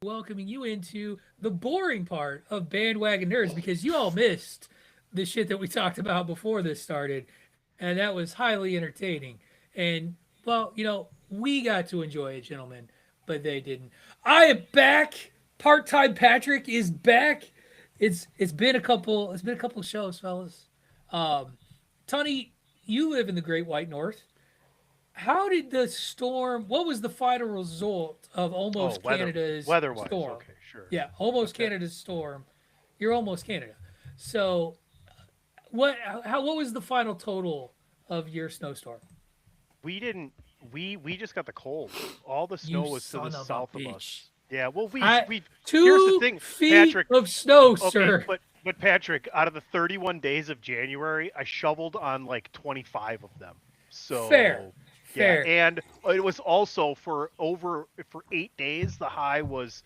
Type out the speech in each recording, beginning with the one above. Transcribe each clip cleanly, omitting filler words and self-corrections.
welcoming you into the boring part of Bandwagon Nerds because you all missed the shit that we talked about before this started, and that was highly entertaining. And well, we got to enjoy it, gentlemen, but they didn't. I am back. Part-time Patrick is back. It's been a couple shows, fellas. Um, Tony, you live in the Great White North. How did the storm? What was the final result of Oh, Almost Canada's weather-wise. storm? Okay, sure. Yeah, Almost Okay. Canada's storm. You're almost Canada. So, what was the final total of your snowstorm? We didn't. We just got the cold. All the You snow was to the son of a south of bitch! us. Yeah. Well, I we've. Here's the two thing, feet Patrick. of snow, Okay, sir. but Patrick, out of the 31 days of January, I shoveled on like 25 of them. Fair, So, yeah, fair. and it was also for 8 days the high was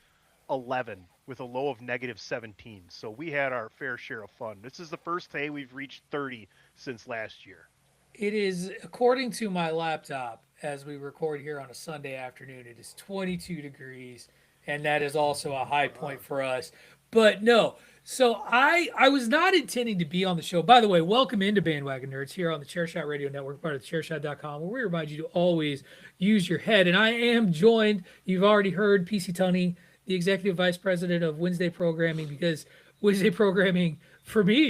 11 with a low of negative 17. So we had our fair share of fun. This is the first day we've reached 30 since last year. It is, according to my laptop, as we record here on a Sunday afternoon, it is 22 degrees, and that is also a high point for us. But no, so I was not intending to be on the show. By the way, welcome into Bandwagon Nerds here on the Chairshot Radio Network, part of the Chairshot.com, where we remind you to always use your head. And I am joined, you've already heard PC Tunney, the executive vice president of Wednesday programming, because Wednesday programming for me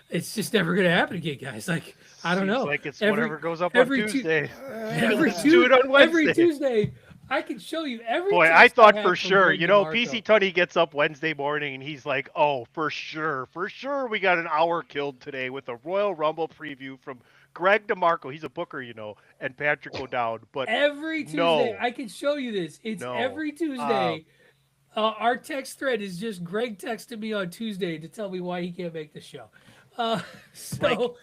it's just never going to happen again, guys. Like I don't Seems know. like it's Every whatever goes up on every tu- Tuesday. every Let's do tu- it on every Wednesday. Tuesday, I can show you every Boy, I text I thought for have from sure, Greg PC DeMarco. Tunney gets up Wednesday morning and he's like, oh, for sure, we got an hour killed today with a Royal Rumble preview from Greg DeMarco. He's a booker, and Patrick O'Dowd. But Every Tuesday, no, I can show you this. It's no. every Uh, Tuesday. Our text thread is just Greg texted me on Tuesday to tell me why he can't make the show. Uh, like, so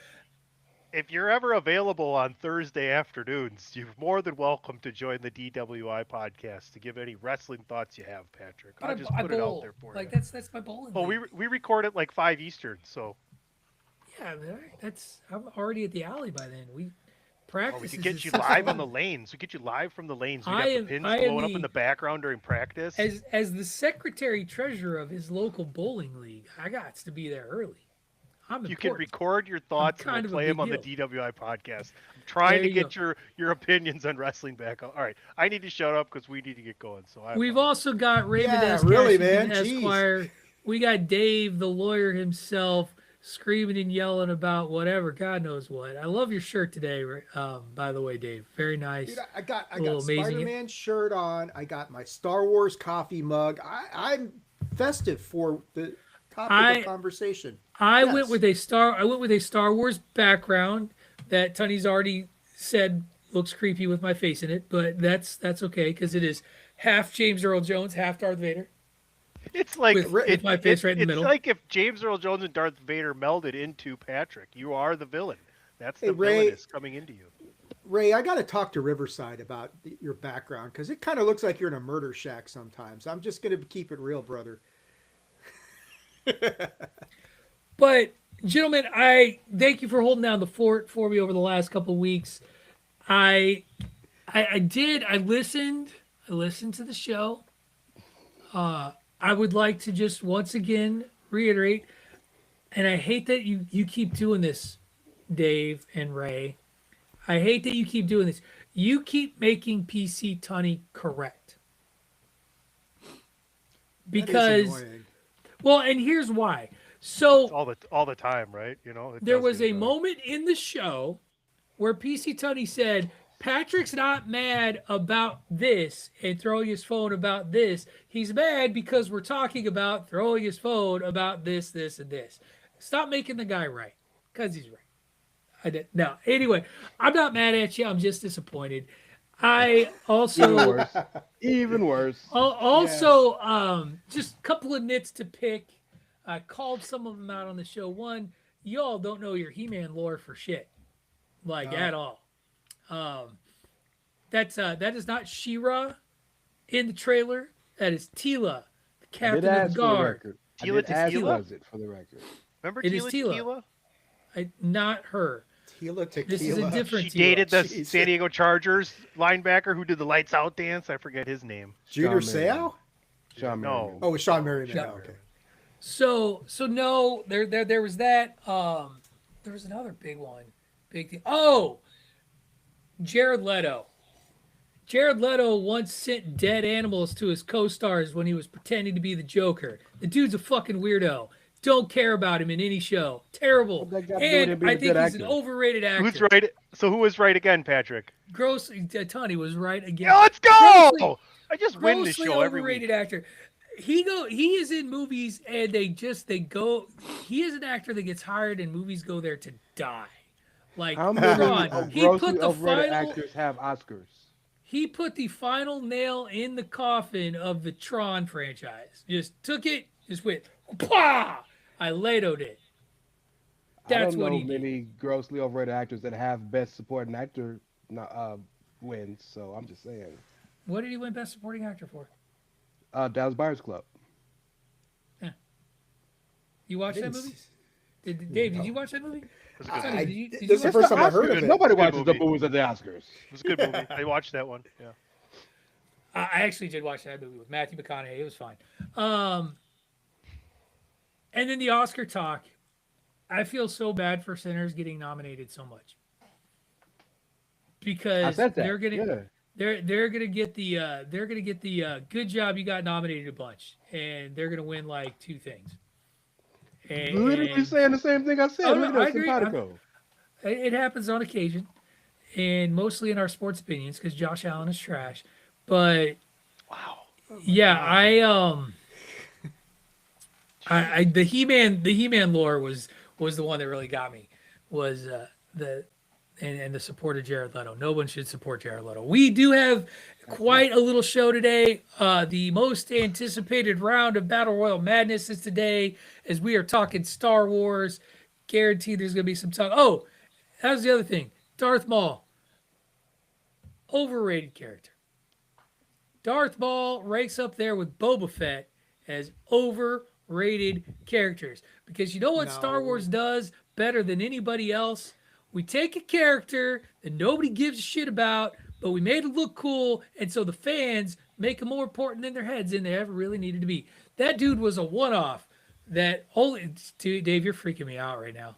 if you're ever available on Thursday afternoons, you're more than welcome to join the DWI podcast to give any wrestling thoughts you have, Patrick. but I'll just I put it out bowl there for like you. that's my bowling Oh, league. we record at like 5 Eastern, so Yeah, man, that's I'm already at the alley by then. We or we could practices get at you six live on the o'clock. lanes. We get you live from the lanes. We'd I have the am pins I am blowing up in the the background during practice. as the secretary treasurer of his local bowling league. I got to be there early. I'm You can important. record your I'm thoughts and we'll kind of a play them big on the deal. DWI podcast. I'm trying There to you go. get your opinions on wrestling back. All right, I need to shut up because we need to get going. So I We've apologize. also got Raymond Yeah, S. really, Cashington man. Jeez. Esquire. We got Dave, the lawyer himself, screaming and yelling about whatever, God knows what. I love your shirt today, by the way, Dave. Very Dude, nice. I A little got amazing. Spider-Man shirt on. I got my Star Wars coffee mug. I'm festive for the topic of I conversation. I went Yes. with a star. I went with a Star Wars background that Tunney's already said looks creepy with my face in it, but that's okay because it is half James Earl Jones, half Darth Vader, It's like with with my face right in the it's middle. like if James Earl Jones and Darth Vader melded into Patrick. You are the villain. That's Hey the Ray, villainess coming into you. Ray, I got to talk to Riverside about your background because it kind of looks like you're in a murder shack sometimes. I'm just gonna keep it real, brother. But gentlemen, I thank you for holding down the fort for me over the last couple of weeks. I I did. I listened to the show. I would like to just once again reiterate, and I hate that you keep doing this, Dave and Ray. I hate that you keep doing this. You keep making PC Tunney correct That is because annoying. well, and here's why. It's So all the time, right? It there does was get a annoying. moment in the show where PC Tunney said, Patrick's not mad about this and throwing his phone about this. He's mad because we're talking about throwing his phone about this, this, and this. Stop making the guy right because he's right. I did. No, anyway, I'm not mad at you. I'm just disappointed. I Even also, worse. Even worse. Yes. just a couple of nits to pick. I called some of them out on the show. One, y'all don't know your He-Man lore for shit, like No. at all. Um, that is not Shira in the trailer. That is Tila, the I did captain of the ask for the guard. record. I Tila did ask Tequila? was it for the record. Remember It is Tila Tila, Tequila? not her. Tila This is a tequila. different She Tila. dated the Jeez. San Diego Chargers linebacker who did the lights out dance. I forget his name. Junior Starman. Seau? Sean No. Merriman. Oh, with Sean Merriman. Sean Oh, okay. So no, there was that. There was another big one, big thing. Oh, Jared Leto. Jared Leto once sent dead animals to his co-stars when he was pretending to be the Joker. The dude's a fucking weirdo. Don't care about him in any show. Terrible. What that got to do with And him being I a good think he's an actor? overrated Who's actor. right? So who was right again, Patrick? Tony was right again. Yeah, let's Grossly- go. I just win this Grossly show every overrated week. actor. He is in movies and they go. He is an actor that gets hired and movies go there to die. Like How many Tron, he grossly put the overrated final actors have Oscars? he put the final nail in the coffin of the Tron franchise. Just took it, just went, pah! I Leto'd it. I That's don't what know he did. many grossly overrated actors that have Best Supporting Actor wins. So I'm just saying. What did he win Best Supporting Actor for? Dallas Buyers Club. You watched that movie? Dave, did you watch that movie? It was a good Tony, movie. did you This is the watch first that? time I heard of Oscars. it. Nobody Good watches the movie. movies at the Oscars. It was a good movie. I watched that one. Yeah. I actually did watch that movie with Matthew McConaughey. It was fine. And then the Oscar talk. I feel so bad for Sinners getting nominated so much I because said that. they're gonna Yeah. they're gonna get the good job, you got nominated a bunch, and they're gonna win like two things. Literally saying the same thing I said. Oh, Look no, at I that agree. simpatico. It happens on occasion, and mostly in our sports opinions because Josh Allen is trash. But Wow. yeah, I the He-Man lore was the one that really got me. Was the support of Jared Leto. No one should support Jared Leto. We do have quite a little show today. The most anticipated round of Battle Royal Madness is today, as we are talking Star Wars. Guaranteed there's going to be some talk. Oh, that was the other thing. Darth Maul. Overrated character. Darth Maul ranks up there with Boba Fett as overrated characters. Because you know what Star No. Wars does better than anybody else? We take a character that nobody gives a shit about, but we made it look cool, and so the fans make him more important in their heads than they ever really needed to be. That dude was a one-off. That only, dude, Dave, you're freaking me out right now.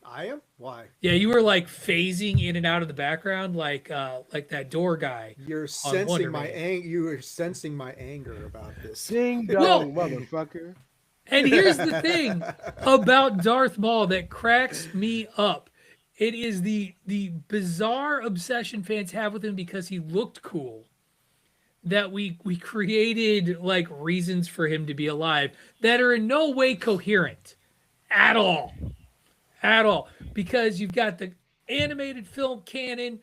I am? Why? Yeah, you were like phasing in and out of the background, like that door guy. You're Wonder sensing my Man. You are sensing my anger about this. Ding Well- dong, motherfucker. And here's the thing about Darth Maul that cracks me up. It is the bizarre obsession fans have with him because he looked cool. That we created like reasons for him to be alive that are in no way coherent at all. At all. Because you've got the animated film canon.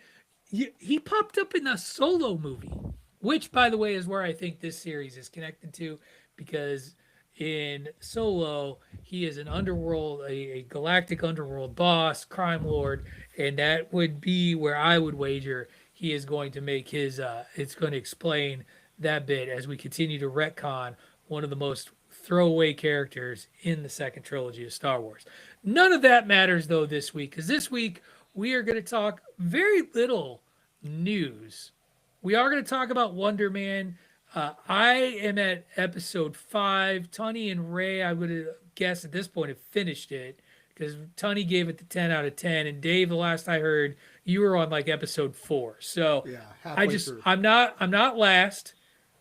He popped up in a Solo movie, which, by the way, is where I think this series is connected to, because in Solo, he is an underworld, a galactic underworld boss, crime lord, and that would be where I would wager he is going to make his, it's going to explain that bit as we continue to retcon one of the most throwaway characters in the second trilogy of Star Wars. None of that matters, though, this week, because this week we are going to talk very little news. We are going to talk about Wonder Man. I am at episode 5. Tony and Ray, I would guess at this point, have finished it because Tony gave it the 10 out of 10, and Dave, the last I heard, you were on like episode 4. So Yeah, halfway through. I'm not last,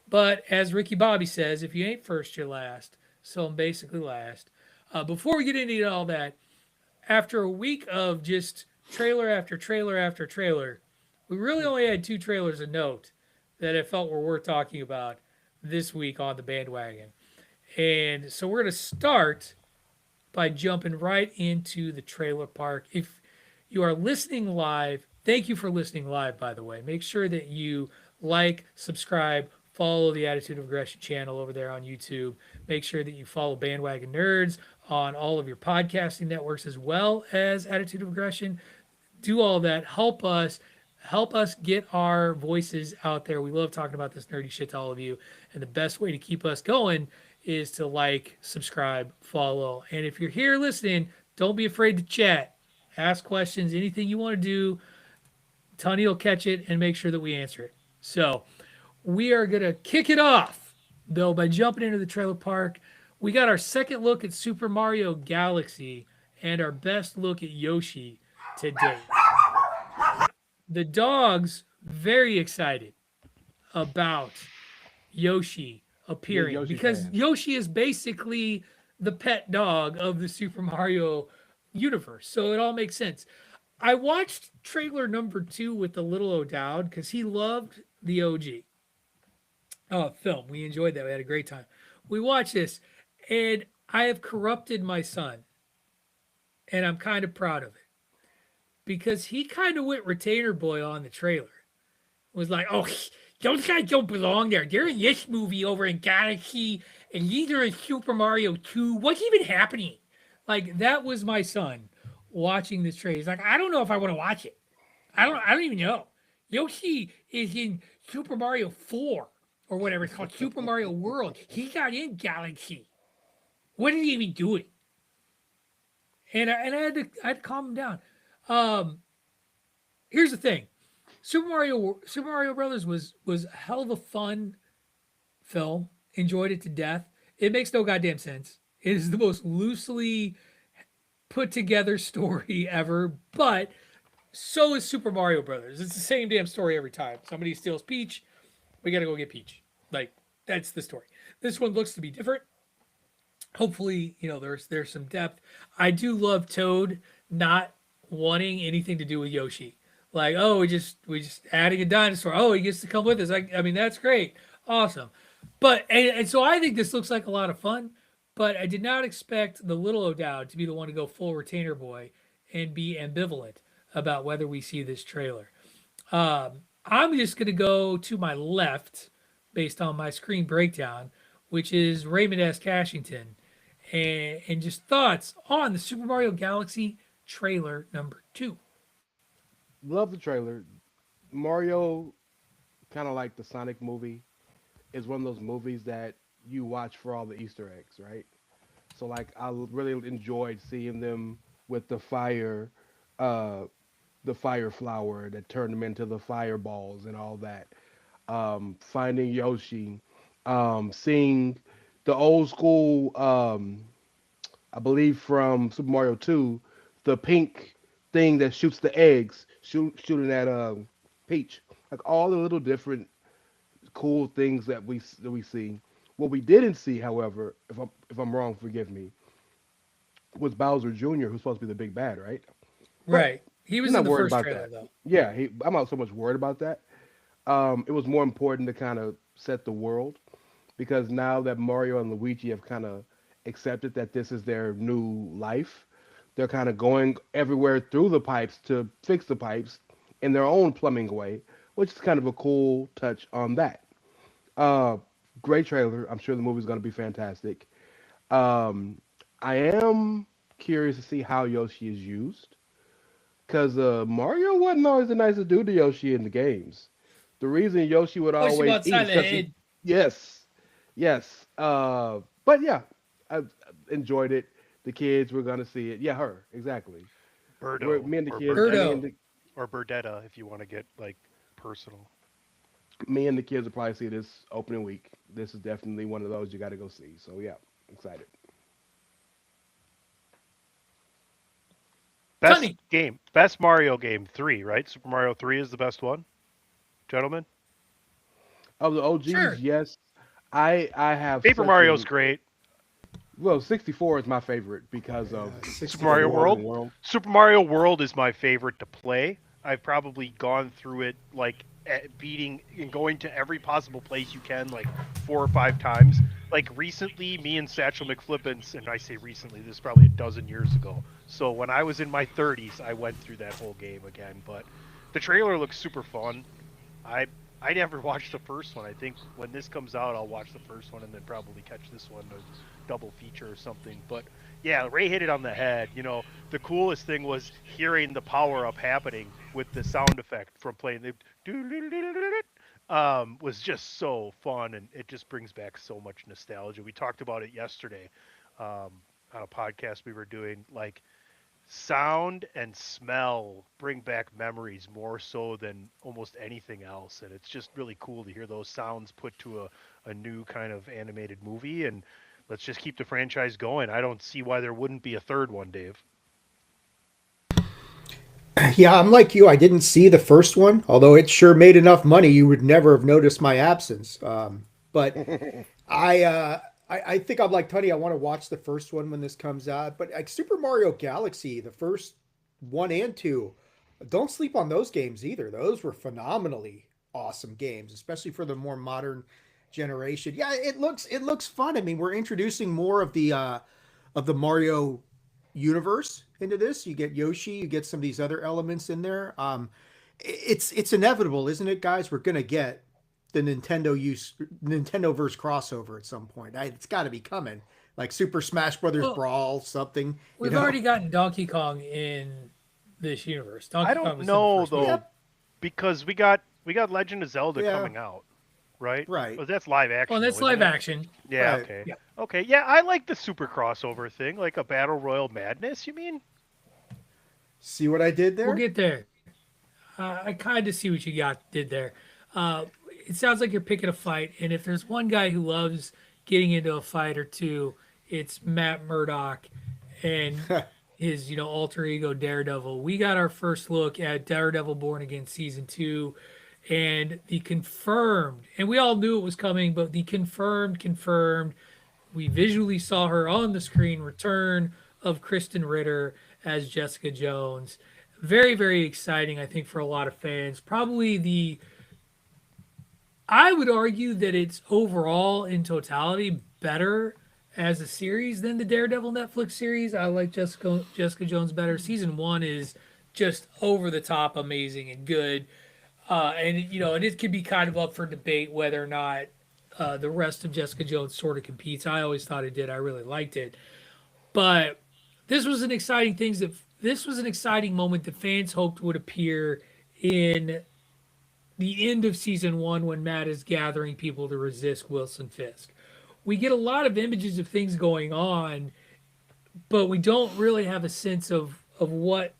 but as Ricky Bobby says, if you ain't first, you're last. So I'm basically last. Before we get into all that, after a week of just trailer after trailer after trailer, we really only had 2 trailers of note that I felt were worth talking about this week on the bandwagon. And so we're going to start by jumping right into the trailer park. If you are listening live, thank you for listening live, by the way. Make sure that you like, subscribe, follow the Attitude of Aggression channel over there on YouTube. Make sure that you follow Bandwagon Nerds on all of your podcasting networks as well as Attitude of Aggression. Do all that. Help us get our voices out there. We love talking about this nerdy shit to all of you. And the best way to keep us going is to like, subscribe, follow. And if you're here listening, don't be afraid to chat. Ask questions, anything you want to do. Tony will catch it and make sure that we answer it. So we are going to kick it off though, by jumping into the trailer park. We got our second look at Super Mario Galaxy and our best look at Yoshi to date. The dogs very excited about Yoshi Big appearing Yoshi because fan. Yoshi is basically the pet dog of the Super Mario universe. So it all makes sense. I watched trailer number 2 with the little O'Dowd because he loved the OG film. We enjoyed that. We had a great time. We watched this, and I have corrupted my son, and I'm kind of proud of it because he kind of went retainer boy on the trailer. Was like, oh, those guys don't belong there. They're in this movie over in Galaxy, and these are in Super Mario 2. What's even happening? Like, that was my son watching this trailer. He's like, I don't know if I want to watch it. I don't even know. Yoshi is in Super Mario 4 or whatever it's called, Super Mario World. He got in Galaxy. What is he even doing? And I had to calm him down. Um, Here's the thing. Super Mario Brothers was a hell of a fun film. Enjoyed it to death. It makes no goddamn sense. It is the most loosely put together story ever, but so is Super Mario Brothers. It's the same damn story every time. Somebody steals Peach, we gotta go get Peach. Like, that's the story. This one looks to be different. Hopefully, there's some depth. I do love Toad not wanting anything to do with Yoshi. Like, oh, we just adding a dinosaur. Oh, he gets to come with us. I mean, that's great, awesome. But and so I think this looks like a lot of fun. But I did not expect the little O'Dowd to be the one to go full retainer boy and be ambivalent about whether we see this trailer. I'm just gonna go to my left based on my screen breakdown, which is Raymond S. Cashington, and just thoughts on the Super Mario Galaxy trailer number 2. Love the trailer. Mario, kind of like the Sonic movie, is one of those movies that you watch for all the Easter eggs, right? So like I really enjoyed seeing them with uh, the fire flower that turned them into the fireballs and all that. Finding Yoshi, seeing the old school, I believe from Super Mario 2, the pink thing that shoots the eggs, shooting at Peach. Like all the little different cool things that we see. What we didn't see, however, if I'm wrong, forgive me, was Bowser Jr., who's supposed to be the big bad, right? But Right. He I'm was in not the worried first about trailer that. though. Yeah, I'm not so much worried about that. It was more important to kind of set the world because now that Mario and Luigi have kind of accepted that this is their new life, they're kind of going everywhere through the pipes to fix the pipes in their own plumbing way, which is kind of a cool touch on that. Uh, Great trailer. I'm sure the movie's going to be fantastic. Um, I am curious to see how Yoshi is used because Mario wasn't always the nicest dude to Yoshi in the games. The reason Yoshi would Push him always eat outside is the because he, head. yes, yes. But yeah, I enjoyed it. The kids were gonna see it. Yeah, her exactly. We're Birdo me and the or kids. Me and Birdo. Birdetto the or Birdetta if you want to get like personal. me and the kids will probably see this opening week. This is definitely one of those you got to go see. So yeah, excited. Best Tunny. game, best Mario game 3, right? Super Mario 3 is the best one, gentlemen. Of the OGs, Sure. yes. I have Paper such Mario's a great. well. 64 is my favorite because of Yeah, Super the Mario 64 is world World. and world. Super Mario World is my favorite to play. I've probably gone through it like beating and going to every possible place you can like 4 or 5 times. Like recently, me and Satchel McFlippins, and I say recently, this is probably a dozen years ago. So when I was in my 30s, I went through that whole game again. But the trailer looks super fun. I I never watched the first one. I think when this comes out, I'll watch the first one and then probably catch this one, a double feature or something. But yeah, Ray hit it on the head. The coolest thing was hearing the power up happening with the sound effect from playing the was just so fun, and it just brings back so much nostalgia. We talked about it yesterday um, on a podcast we were doing. Like sound and smell bring back memories more so than almost anything else, and it's just really cool to hear those sounds put to a new kind of animated movie. And let's just keep the franchise going. I don't see why there wouldn't be a third one, Dave. Yeah, I'm like you. I didn't see the first one, although it sure made enough money you would never have noticed my absence. But I, uh, I think I'm like Tony. I want to watch the first one when this comes out. But like Super Mario Galaxy, the first one and two, don't sleep on those games either. Those were phenomenally awesome games, especially for the more modern generation. Yeah, it looks fun. I mean, we're introducing more of the Mario universe into this. You get Yoshi, you get some of these other elements in there. It's inevitable, isn't it, guys? We're gonna get the Nintendo verse crossover at some point. It's got to be coming, like Super Smash Brothers Well, Brawl, something. we've already gotten Donkey Kong in this universe. I Donkey Kong don't was in the know first movie. though, Yep. because we got Legend of Zelda Yeah. coming out, right? Right. Well, that's live action. Well, that's though, isn't live it? action. Yeah. Right. Okay. Yeah. Okay. Yeah, I like the super crossover thing, like a battle royal madness. You mean? See what I did there? We'll get there. I kind of see what you did there. Uh, it sounds like you're picking a fight, and if there's one guy who loves getting into a fight or two, it's Matt Murdock and his alter ego Daredevil. We got our first look at Daredevil Born Again season 2, and the confirmed, and we all knew it was coming, but the confirmed, we visually saw her on the screen return of Kristen Ritter as Jessica Jones. Very, very exciting, I think, for a lot of fans. Probably I would argue that it's overall, in totality, better as a series than the Daredevil Netflix series. I like Jessica Jones better. Season 1 is just over the top amazing and good. And it could be kind of up for debate whether or not the rest of Jessica Jones sort of competes. I always thought it did. I really liked it. But this was an exciting moment that fans hoped would appear in the end of season 1 when Matt is gathering people to resist Wilson Fisk. We get a lot of images of things going on, but we don't really have a sense of what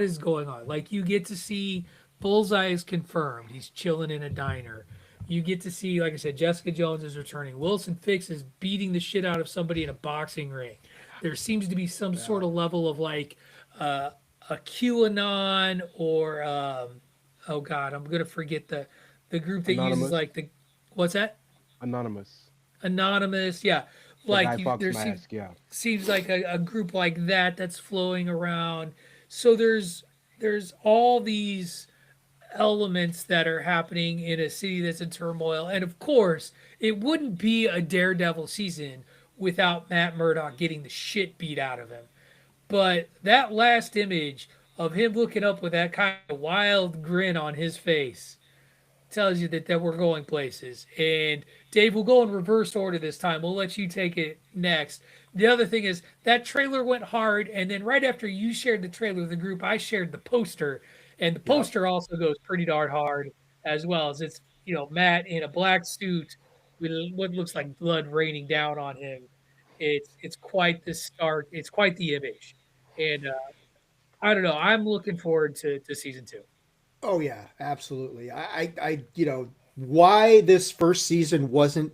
is going on. Like, you get to see Bullseye is confirmed. He's chilling in a diner. You get to see, like I said, Jessica Jones is returning. Wilson Fisk is beating the shit out of somebody in a boxing ring. There seems to be some sort of level of like a QAnon or oh god, I'm gonna forget the group that Anonymous. uses like what's that? Anonymous. Anonymous, yeah. The Like Guy Fawkes there mask, yeah. seems like a group like that that's flowing around. So there's all these elements that are happening in a city that's in turmoil, and of course, it wouldn't be a Daredevil season without Matt Murdock getting the shit beat out of him. But that last image of him looking up with that kind of wild grin on his face tells you that we're going places. And Dave, we'll go in reverse order this time. We'll let you take it next. The other thing is that trailer went hard, and then right after you shared the trailer with the group, I shared the poster, and the poster also goes pretty darn hard as well. As it's Matt in a black suit with what looks like blood raining down on him. It's quite the start. It's quite the image, and I don't know. I'm looking forward to season 2. Oh yeah, absolutely. Why this first season wasn't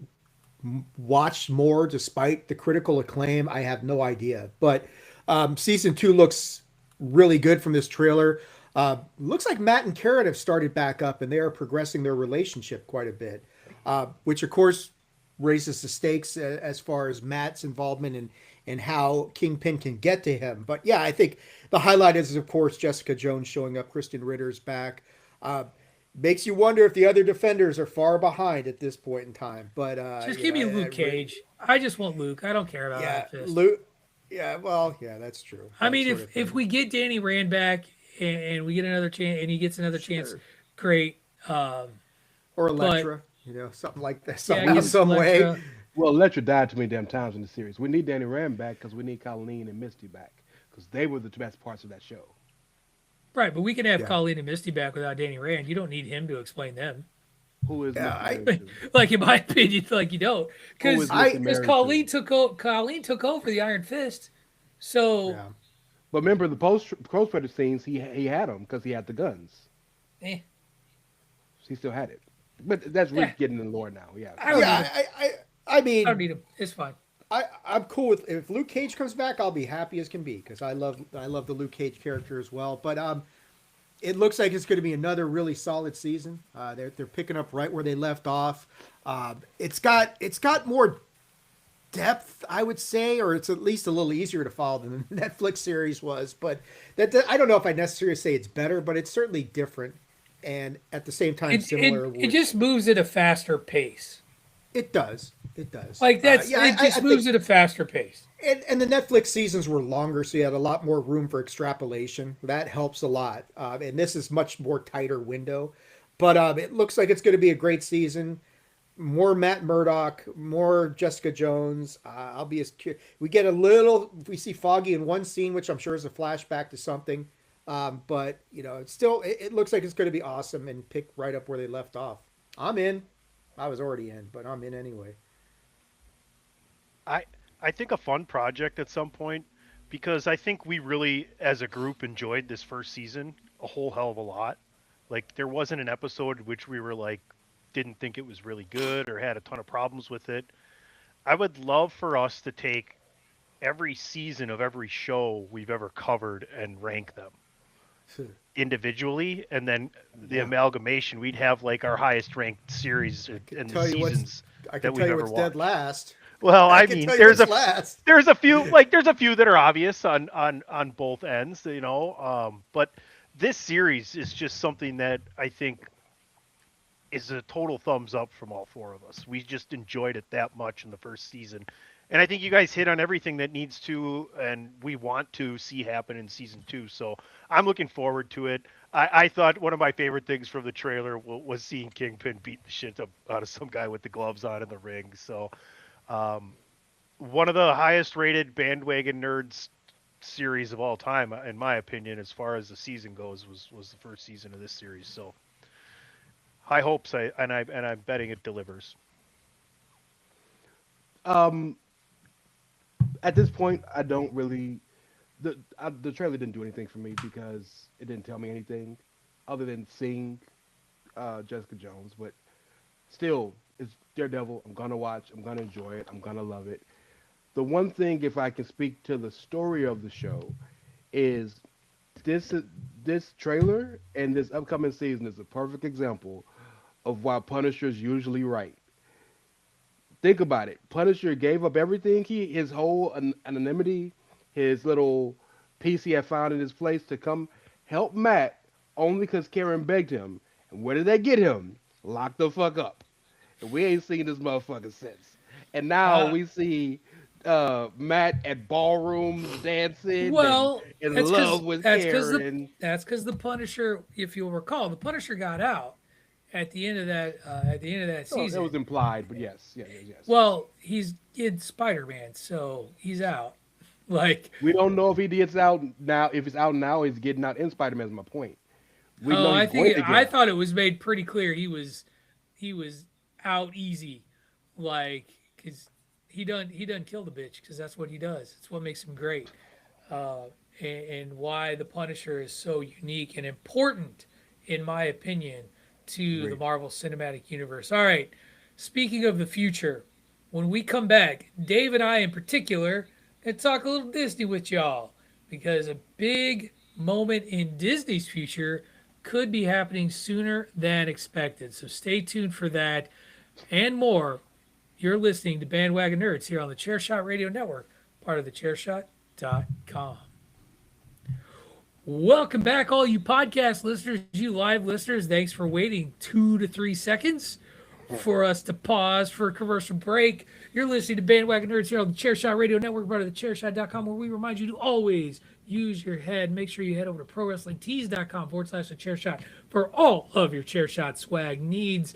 watched more despite the critical acclaim, I have no idea. But season 2 looks really good from this trailer. Looks like Matt and Carrot have started back up, and they are progressing their relationship quite a bit, which of course raises the stakes as far as Matt's involvement and how Kingpin can get to him. But yeah, I think the highlight is, of course, Jessica Jones showing up. Kristen Ritter's back. Makes you wonder if the other defenders are far behind at this point in time. But Just give me Luke Cage. I just want Luke. I don't care about Yeah, Iron Fist. Luke. Yeah, well, yeah, that's true. I That mean, sort of if thing. we get Danny Rand back and we get another chance, and he gets another chance, Sure. great. Or Elektra, something like that, Yeah, somehow, get some way. Elektra. Well, Electra died too many damn times in the series. We need Danny Rand back because we need Colleen and Misty back because they were the best parts of that show. Right, but we can have Yeah. Colleen and Misty back without Danny Rand. You don't need him to explain them. Who is Yeah, Misty married to? Like in my opinion, like you don't, Who is because Misty married Colleen to? took over the Iron Fist. So Yeah. But remember the post credit scenes, he had them because he had the guns. Eh, He still had it. But that's eh, getting in the lore now. Yeah. I don't need him. Yeah, I I don't mean, need him. It's fine. I'm cool with if Luke Cage comes back, I'll be happy as can be because I love the Luke Cage character as well. But it looks like it's going to be another really solid season. They're picking up right where they left off. It's got more depth, I would say, or it's at least a little easier to follow than the Netflix series was. But I don't know if I necessarily say it's better, but it's certainly different and at the same time similar. It just moves at a faster pace. It does. It does. Like that's Yeah, it just moves at a faster pace. and the Netflix seasons were longer, so you had a lot more room for extrapolation. That helps a lot. And this is much more tighter window. But it looks like it's going to be a great season. More Matt Murdock, more Jessica Jones. I'll be as curious. We get a little. We see Foggy in one scene, which I'm sure is a flashback to something. But it's still. It looks like it's going to be awesome and pick right up where they left off. I'm in. I was already in, but I'm in anyway. I think a fun project at some point because I think we really as a group enjoyed this first season a whole hell of a lot. Like there wasn't an episode which we were like didn't think it was really good or had a ton of problems with it. I would love for us to take every season of every show we've ever covered and rank them individually and then the amalgamation we'd have like our highest ranked series in the seasons I that can we've tell you ever what's watched. dead last. Well, I I can mean, tell you what's last. there's a few that are obvious on both ends, but this series is just something that I think is a total thumbs up from all four of us. We just enjoyed it that much in the first season. And I think you guys hit on everything that needs to and we want to see happen in season 2. So I'm looking forward to it. I thought one of my favorite things from the trailer was seeing Kingpin beat the shit out of some guy with the gloves on in the ring. So one of the highest rated bandwagon nerds series of all time, in my opinion, as far as the season goes, was the first season of this series. So high hopes, and I'm betting it delivers. At this point, I don't really. The trailer didn't do anything for me because it didn't tell me anything other than seeing Jessica Jones. But still, it's Daredevil. I'm gonna watch. I'm gonna enjoy it. I'm gonna love it. The one thing, if I can speak to the story of the show, is this trailer and this upcoming season is a perfect example of why Punisher's usually right. Think about it. Punisher gave up everything, his whole anonymity, his little piece he had found in his place to come help Matt only because Karen begged him. And where did that get him? Locked the fuck up. And we ain't seen this motherfucker since. And now we see Matt at ballrooms dancing Well, and in love with Karen. That's because the Punisher, if you'll recall, the Punisher got out at the end of that Oh, season. it was implied, but yes. Well, he's in Spider-Man, so he's out. Like We don't know if he gets out now. If it's out now, he's getting out in Spider-Man. Is my point. We know I he's going to get I out. thought it was made pretty clear he was out easy, like because he done kill the bitch because that's what he does. It's what makes him great, and why the Punisher is so unique and important, in my opinion, to the Marvel Cinematic Universe. All right, speaking of the future, when we come back, Dave and I in particular, gonna talk a little Disney with y'all because a big moment in Disney's future could be happening sooner than expected. So stay tuned for that and more. You're listening to Bandwagon Nerds here on the Chairshot Radio Network, part of the Chairshot.com. Welcome back, all you podcast listeners, you live listeners. Thanks for waiting 2 to 3 seconds for us to pause for a commercial break. You're listening to Bandwagon Nerds here on the Chairshot Radio Network, part of the Chairshot.com, where we remind you to always use your head. Make sure you head over to ProWrestlingTees.com/the-chairshot for all of your Chairshot swag needs.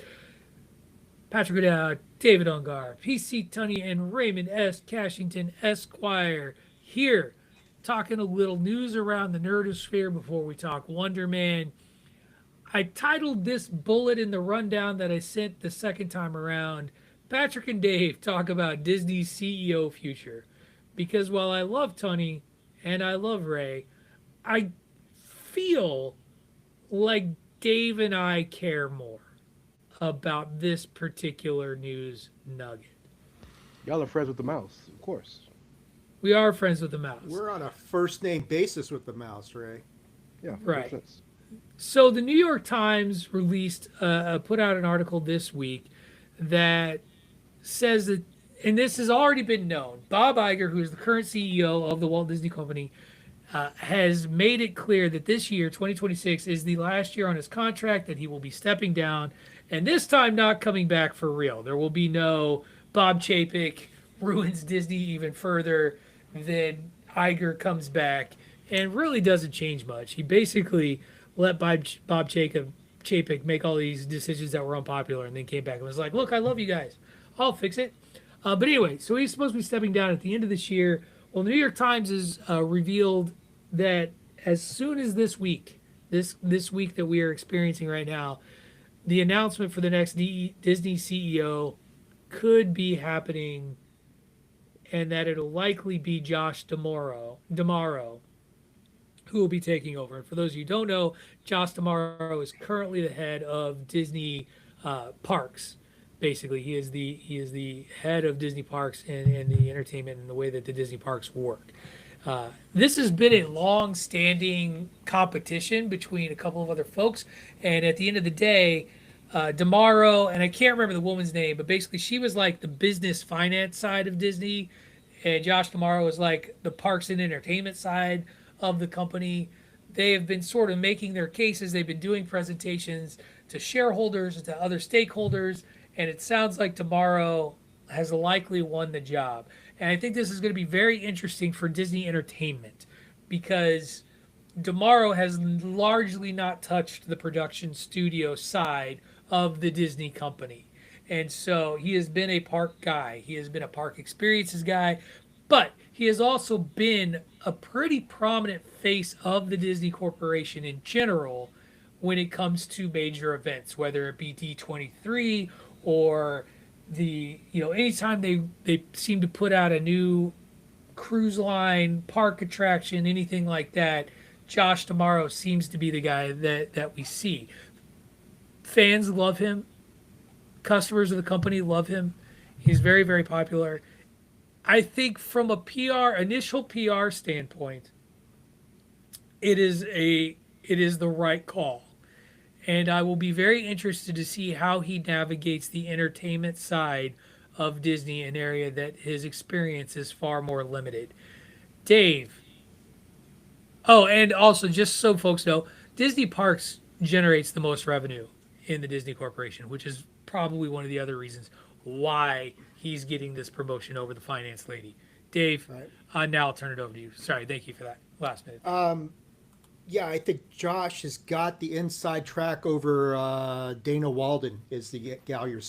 Patrick Goodell, David Ungar, PC Tunney, and Raymond S. Cashington, Esquire, here talking a little news around the nerdosphere before we talk Wonder Man. I titled this bullet in the rundown that I sent the second time around, Patrick and Dave talk about Disney's CEO future. Because while I love Tunney and I love Ray. I feel like Dave and I care more about this particular news nugget. Y'all are friends with the mouse, of course. We are friends with the mouse. We're on a first name basis with the mouse, Ray. Yeah, Right. makes sense. So the New York Times put out an article this week that says that, and this has already been known, Bob Iger, who is the current CEO of the Walt Disney Company, has made it clear that this year, 2026, is the last year on his contract, that he will be stepping down, and this time not coming back for real. There will be no Bob Chapek ruins Disney even further than Iger comes back, and really doesn't change much. He basically let Bob Chapek make all these decisions that were unpopular, and then came back and was like, "Look, I love you guys. I'll fix it." But anyway, so he's supposed to be stepping down at the end of this year. Well, the New York Times has revealed that as soon as this week, this week that we are experiencing right now, the announcement for the next Disney CEO could be happening, and that it'll likely be Josh D'Amaro, who will be taking over. And for those of you who don't know, Josh D'Amaro is currently the head of Disney parks. Basically, he is the head of Disney parks and the entertainment and the way that the Disney parks work. This has been a long-standing competition between a couple of other folks, and at the end of the day, D'Amaro, and I can't remember the woman's name, but basically she was like the business finance side of Disney, and Josh D'Amaro was like the parks and entertainment side of the company. They have been sort of making their cases. They've been doing presentations to shareholders and to other stakeholders, and it sounds like D'Amaro has likely won the job. And I think this is going to be very interesting for Disney Entertainment because D'Amaro has largely not touched the production studio side of the Disney company. And so he has been a park guy. He has been a park experiences guy, but he has also been a pretty prominent face of the Disney Corporation in general when it comes to major events, whether it be D23 or anytime they seem to put out a new cruise line, park attraction, anything like that, Josh D'Amaro seems to be the guy that we see. Fans love him. Customers of the company love him. He's very, very popular. I think from a initial PR standpoint, it is the right call. And I will be very interested to see how he navigates the entertainment side of Disney, an area that his experience is far more limited. Dave. Oh, and also, just so folks know, Disney Parks generates the most revenue in the Disney Corporation, which is probably one of the other reasons why he's getting this promotion over the finance lady. Dave, Right. now I'll turn it over to you. Sorry, thank you for that last minute. Yeah, I think Josh has got the inside track over Dana Walden is the gal you're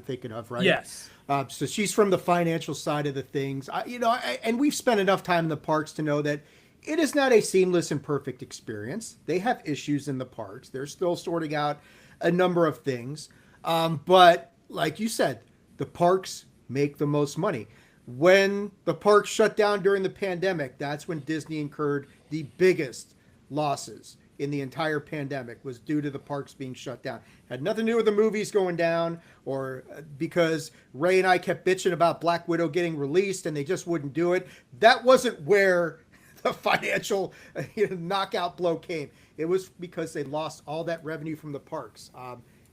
thinking of, right? Yes. So she's from the financial side of the things. And we've spent enough time in the parks to know that it is not a seamless and perfect experience. They have issues in the parks. They're still sorting out a number of things. But like you said, the parks make the most money. When the parks shut down during the pandemic, that's when Disney incurred the biggest losses in the entire pandemic was due to the parks being shut down. Had nothing to do with the movies going down or because Ray and I kept bitching about Black Widow getting released and they just wouldn't do it. That wasn't where the financial knockout blow came. It was because they lost all that revenue from the parks.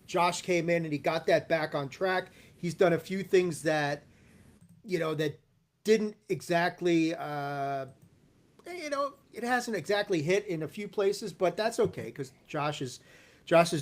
Josh came in and he got that back on track. He's done a few things that didn't exactly it hasn't exactly hit in a few places, but that's okay because Josh is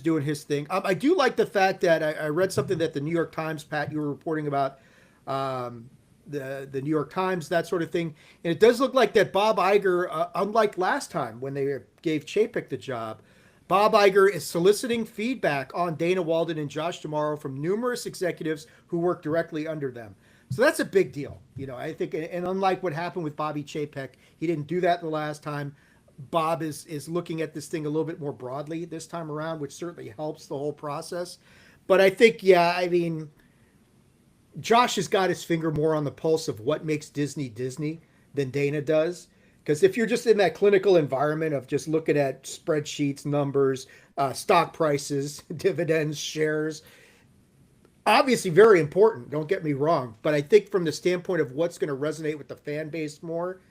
doing his thing. I do like the fact that I read something that the New York Times, Pat, you were reporting about the New York Times, that sort of thing, and it does look like that Bob Iger, unlike last time when they gave Chapek the job, Bob Iger is soliciting feedback on Dana Walden and Josh D'Amaro from numerous executives who work directly under them. So that's a big deal. I think, and unlike what happened with Bobby Chapek, he didn't do that the last time. Bob is looking at this thing a little bit more broadly this time around, which certainly helps the whole process. But I think, Josh has got his finger more on the pulse of what makes Disney Disney than Dana does. Because if you're just in that clinical environment of just looking at spreadsheets, numbers, stock prices, dividends, shares, obviously very important. Don't get me wrong, but I think from the standpoint of what's going to resonate with the fan base more,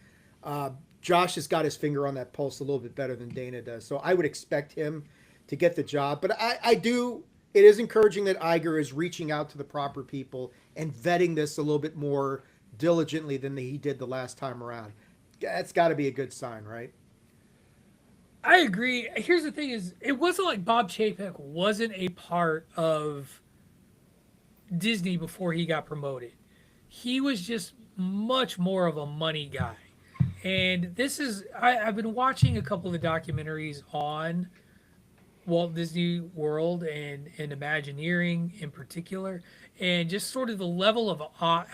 uh, Josh has got his finger on that pulse a little bit better than Dana does. So I would expect him to get the job. But I do. It is encouraging that Iger is reaching out to the proper people and vetting this a little bit more diligently than he did the last time around. That's got to be a good sign, right? I agree. Here's the thing: is it wasn't like Bob Chapek wasn't a part of Disney before he got promoted. He was just much more of a money guy. And this is, I've been watching a couple of the documentaries on Walt Disney World and Imagineering in particular, and just sort of the level of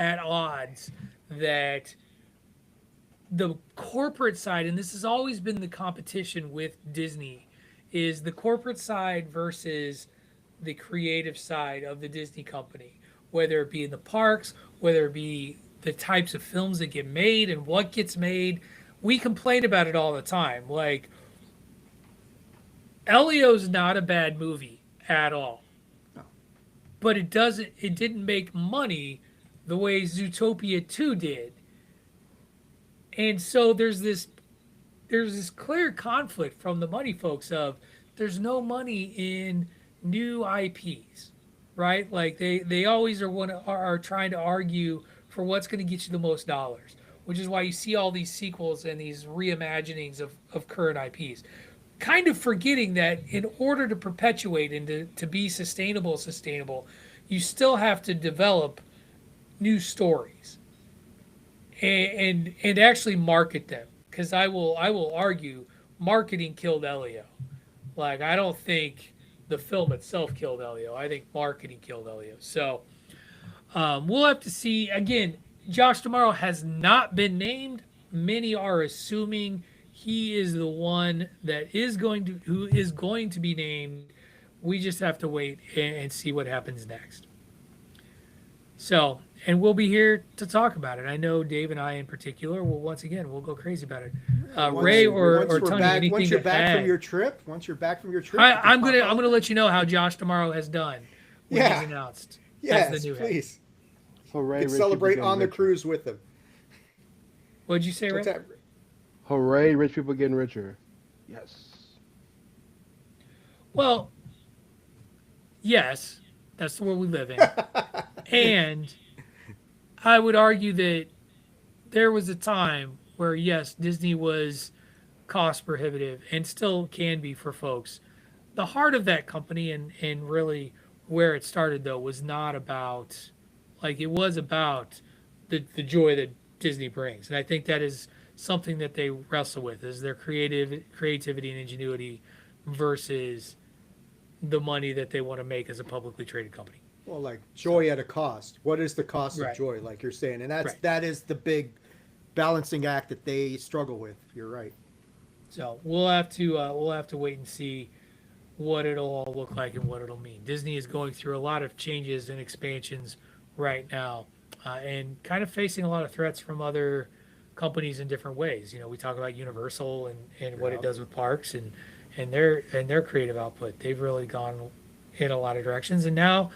at odds that the corporate side, and this has always been the competition with Disney, is the corporate side versus the creative side of the Disney company, whether it be in the parks, whether it be the types of films that get made and what gets made. We complain about it all the time. Like, Elio's not a bad movie at all, but it didn't make money the way Zootopia 2 did. And so there's this clear conflict from the money folks of there's no money in new IPs, right? Like they always are trying to argue for what's going to get you the most dollars, which is why you see all these sequels and these reimaginings of current IPs. Kind of forgetting that in order to perpetuate and to be sustainable, you still have to develop new stories and actually market them. Because I will argue marketing killed Elio. Like, I don't think the film itself killed Elio. I think marketing killed Elio. So we'll have to see. Again, Josh Tomorrow has not been named. Many are assuming he is the one that who is going to be named. We just have to wait and see what happens next. So, and we'll be here to talk about it. I know Dave and I, in particular, will once again we'll go crazy about it. Ray or Tony, anything once you're to back add? from your trip, I'm gonna let you know how Josh Tomorrow has done when Yeah. he's announced Yes, as the new head. please. Hooray! You can rich celebrate people on the getting richer. cruise with him. What'd you say, Ray? What's that? Hooray! Rich people getting richer. Yes. Well, yes, that's the world we live in. And I would argue that there was a time where, yes, Disney was cost prohibitive and still can be for folks. The heart of that company and really where it started, though, was not about, like, it was about the joy that Disney brings. And I think that is something that they wrestle with, is their creativity and ingenuity versus the money that they want to make as a publicly traded company. Well, like joy at a cost. What is the cost Right. of joy, like you're saying? And Right. that is the big balancing act that they struggle with. You're right. So we'll have to wait and see what it'll all look like and what it'll mean. Disney is going through a lot of changes and expansions right now, and kind of facing a lot of threats from other companies in different ways. You know, we talk about Universal and what Yeah. it does with parks and their creative output. They've really gone in a lot of directions, and now,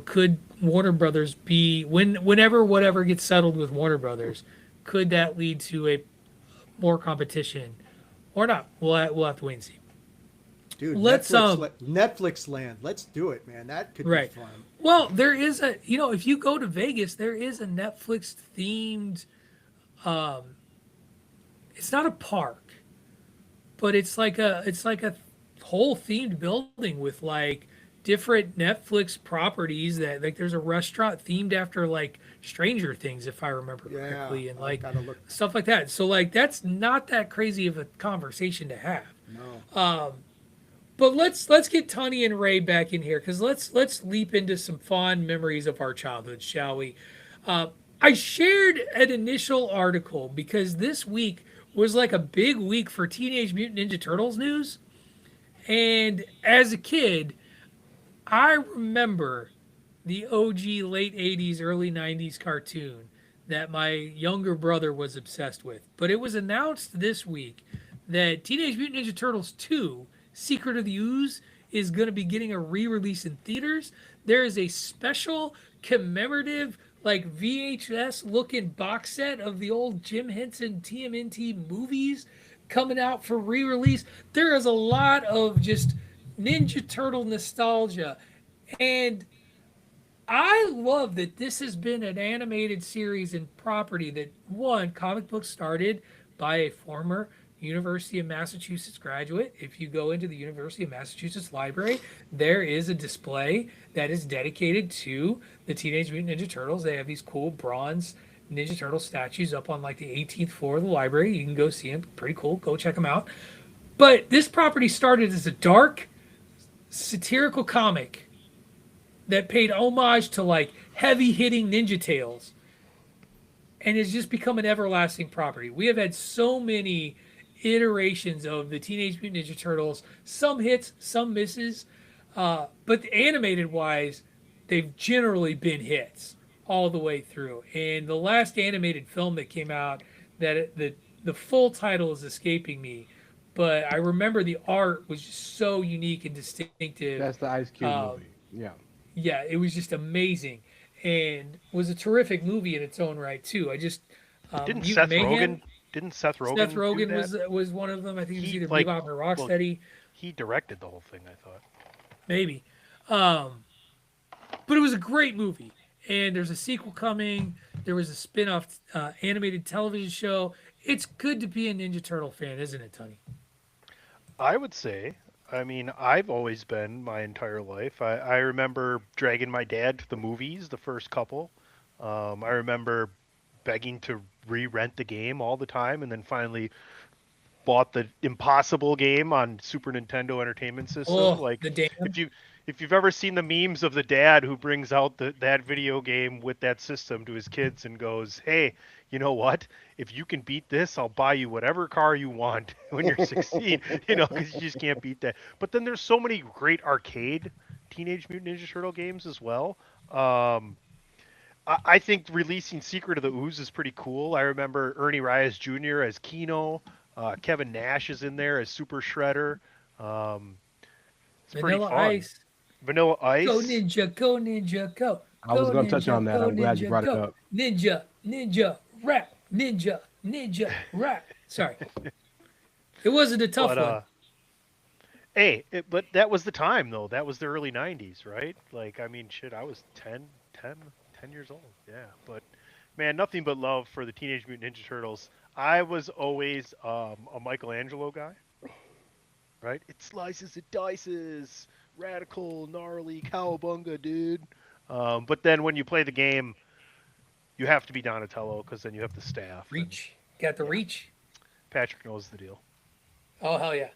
could Warner Brothers be whenever whatever gets settled with Warner Brothers, could that lead to a more competition or not? We'll have to wait and see. Dude, Let's, Netflix land. Let's do it, man. That could Right. be fun. Well, there is if you go to Vegas, there is a Netflix themed. It's not a park, but it's like a whole themed building with like different Netflix properties that, like, there's a restaurant themed after like Stranger Things, if I remember Yeah, correctly, and I like gotta look. stuff like that. So like that's not that crazy of a conversation to have. No. But let's get Tony and Ray back in here, because let's leap into some fond memories of our childhood, shall we? I shared an initial article because this week was like a big week for Teenage Mutant Ninja Turtles news, and as a kid, I remember the OG late '80s, early '90s cartoon that my younger brother was obsessed with. But it was announced this week that Teenage Mutant Ninja Turtles 2 Secret of the Ooze is going to be getting a re-release in theaters. There is a special commemorative like VHS looking box set of the old Jim Henson TMNT movies coming out for re-release. There is a lot of just Ninja Turtle nostalgia, and I love that this has been an animated series and property that one comic book started by a former University of Massachusetts graduate. If you go into the University of Massachusetts library, there is a display that is dedicated to the Teenage Mutant Ninja Turtles. They have these cool bronze Ninja Turtle statues up on like the 18th floor of the library. You can go see them. Pretty cool. Go check them out. But this property started as a dark satirical comic that paid homage to like heavy hitting Ninja Tales and has just become an everlasting property. We have had so many iterations of the Teenage Mutant Ninja Turtles, some hits, some misses, but animated wise, they've generally been hits all the way through. And the last animated film that came out, the full title is escaping me, but I remember the art was just so unique and distinctive. That's the Ice Cube Uh, movie. Yeah. yeah, it was just amazing and was a terrific movie in its own right too. I just Didn't Mutant Seth Mayhem. Rogen? Didn't Seth Rogen Seth do Rogen that? was one of them. I think it was He either like, Bebop or well, Rocksteady, he directed the whole thing. I thought. maybe. Um, but it was a great movie, and there's a sequel coming. There was a spin-off animated television show. It's good to be a Ninja Turtle fan, isn't it, Tony? I would say. I mean, I've always been my entire life. I remember dragging my dad to the movies, the first couple. I remember begging to re-rent the game all the time, and then finally bought the Impossible game on Super Nintendo Entertainment System. Oh, Like, the dam. if you if you've ever seen the memes of the dad who brings out that video game with that system to his kids and goes, "Hey, you know what? If you can beat this, I'll buy you whatever car you want when you're 16." Because you just can't beat that. But then there's so many great arcade Teenage Mutant Ninja Turtle games as well. Um, I think releasing Secret of the Ooze is pretty cool. I remember Ernie Reyes Jr. as Keno. Kevin Nash is in there as Super Shredder. Um, it's pretty Vanilla fun. Ice. Vanilla Go Ice. Ninja, go Ninja, go. I was Go gonna touch Ninja, on that. go I'm glad you Ninja, brought it go. up. Ninja, Ninja, rap. Ninja, Ninja, rap. Sorry. It wasn't a tough But one. but that was the time though. That was the early '90s, right? Like, I mean, shit, I was 10 years old. Yeah, but man, nothing but love for the Teenage Mutant Ninja Turtles. I was always a Michelangelo guy, right? It slices, it dices, radical, gnarly, cowabunga, dude. But then when you play the game, you have to be Donatello because then you have the staff. And Reach. Got the yeah, reach. Patrick knows the deal. Oh, hell yeah.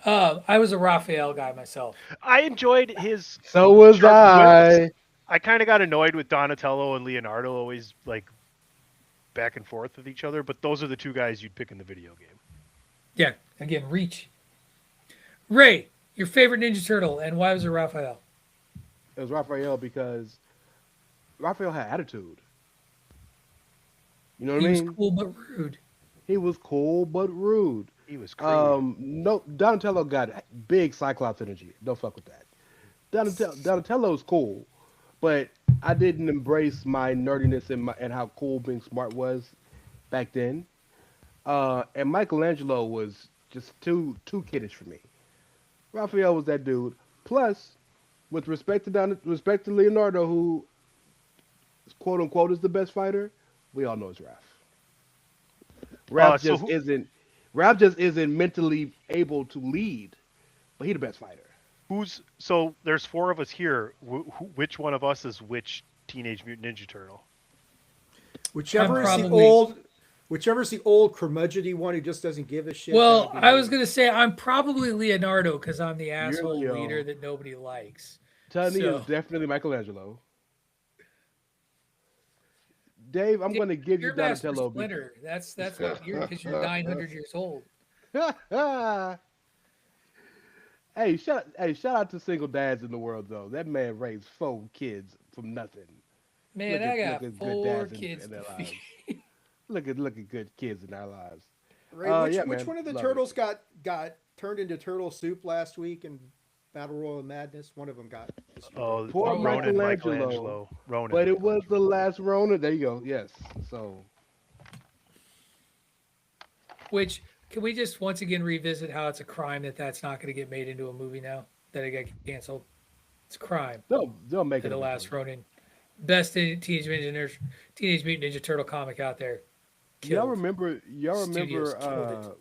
I was a Raphael guy myself. I enjoyed his So was sharp quips. I. I kind of got annoyed with Donatello and Leonardo always like back and forth with each other, but those are the two guys you'd pick in the video game. Yeah, again, reach. Ray, your favorite Ninja Turtle, and why was it Raphael? It was Raphael because Raphael had attitude. You know what He I was mean? cool but rude. He was cool but rude. He was crazy. No, Donatello got big Cyclops energy. Don't fuck with that. Donatello's cool, but I didn't embrace my nerdiness and how cool being smart was back then. And Michelangelo was just too kiddish for me. Raphael was that dude. Plus, with respect to Leonardo, who quote unquote is the best fighter, we all know it's Raph. Raph So just isn't. Raph just isn't mentally able to lead, but he the best fighter. there's four of us here. Which one of us is which Teenage Mutant Ninja Turtle? Whichever I'm is the probably old, whichever is the old curmudgeony one who just doesn't give a shit. Well, That'd be I was me. gonna say I'm probably Leonardo because I'm the asshole leader Yo, that nobody likes. Tony is So, definitely Michelangelo. Dave, I'm Dave, going to give you you're Master Donatello. Splinter. That's what you're because you're 900 years old. Hey, shout out to single dads in the world though. That man raised 4 kids from nothing. Man, I look got at good 4 dads kids in to their feed. lives. Look at good kids in our lives. Ray, which Yeah, which man, one of the love it. turtles got turned into turtle soup last week in Battle Royal Madness? One of them got destroyed. Oh, Poor Oh, Ronan Michelangelo, Michelangelo. Ronan but it was the Michelangelo. last Rona. There you go. Yes. So which can we just once again revisit how it's a crime that that's not going to get made into a movie now that it got canceled? It's a crime they'll make that it the eventually. last Ronin, best Teenage Mutant Ninja Turtle comic out there, Y'all killed. remember? Y'all Studios remember? killed it.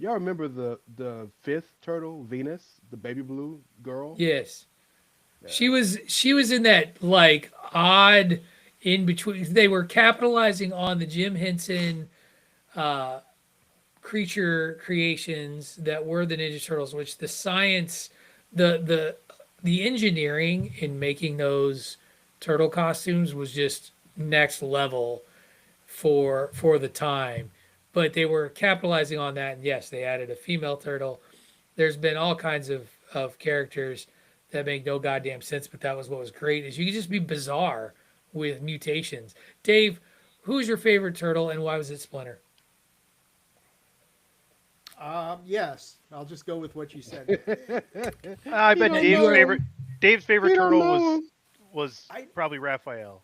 Y'all remember the fifth turtle, Venus, the baby blue girl? Yes, Yeah. she was in that like odd in between. They were capitalizing on the Jim Henson uh, creature creations that were the Ninja Turtles, which the science, the the engineering in making those turtle costumes was just next level for the time. But they were capitalizing on that, and yes, they added a female turtle. There's been all kinds of characters that make no goddamn sense, but that was what was great is you could just be bizarre with mutations. Dave, who's your favorite turtle and why was it Splinter? Yes, I'll just go with what you said. I He bet don't And you are Dave's favorite He don't turtle know him. was I probably Raphael.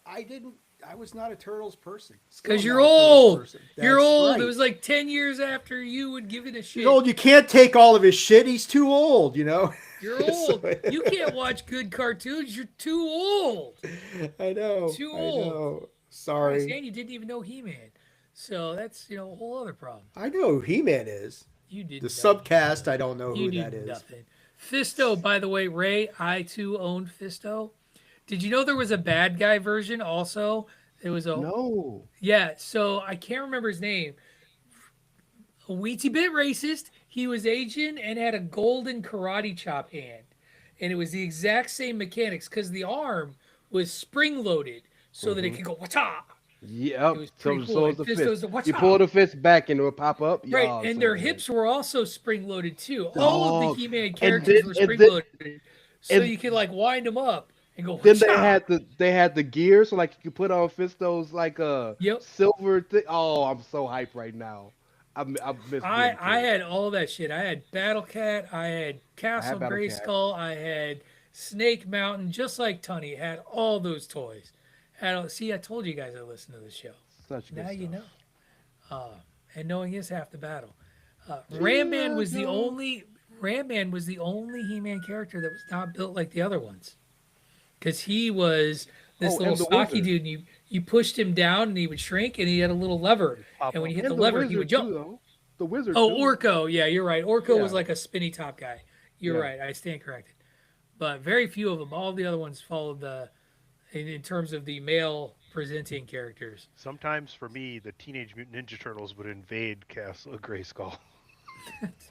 I didn't. I was not a turtles person. Still because am you're not a turtles old. person. You're That's old. It right. was like 10 years after you would give it a He's shit. old. You can't take all of his shit. He's too old. You're So, old. You can't watch good cartoons. You're too old. I know. Too I old. know. Christ, Sorry. and you didn't even know He-Man. So that's, a whole other problem. I know who He-Man is. You The didn't know subcast, I nothing. don't know You who knew that is. nothing. Fisto, by the way, Ray, I too owned Fisto. Did you know there was a bad guy version also? It was a No. yeah. So I can't remember his name. A weensy bit racist. He was Asian and had a golden karate chop hand, and it was the exact same mechanics because the arm was spring loaded so that it Hmm. could go wata. It Yep. was pretty So cool. is And the fist. Fisto's the You wata. pull the fist back and it will pop up. Yeah, Right, oh, and so their good. hips were also spring loaded too. All of the Dog. He-Man And characters were spring loaded, so and you could like wind them up and go then wata. they had the gear, so like you could put on Fisto's like Yep. silver thing. Oh, I'm so hyped right now. I miss being a I kid. had all that shit. I had Battle Cat, I had I had Castle Battle Cat. Grayskull, I had Snake Mountain, just like Tunney had all those toys. See, I told you guys I listened to the show. Such good Now you stuff. know. And knowing is half the battle. Ram Man G.I. was the Joe. only Ram Man was the only He-Man character that was not built like the other ones. Because he was this Oh, little and the stocky wizard. dude, and you pushed him down, and he would shrink, and he had a little lever, Pop and when up. you hit the And the lever, he would wizard jump. too, though. The wizard Oh, too. Orko, yeah, you're right. Orko was Yeah. like a spinny top guy. You're Yeah. right. I stand corrected. But very few of them. All the other ones followed in terms of the male presenting characters. Sometimes for me, the Teenage Mutant Ninja Turtles would invade Castle Grayskull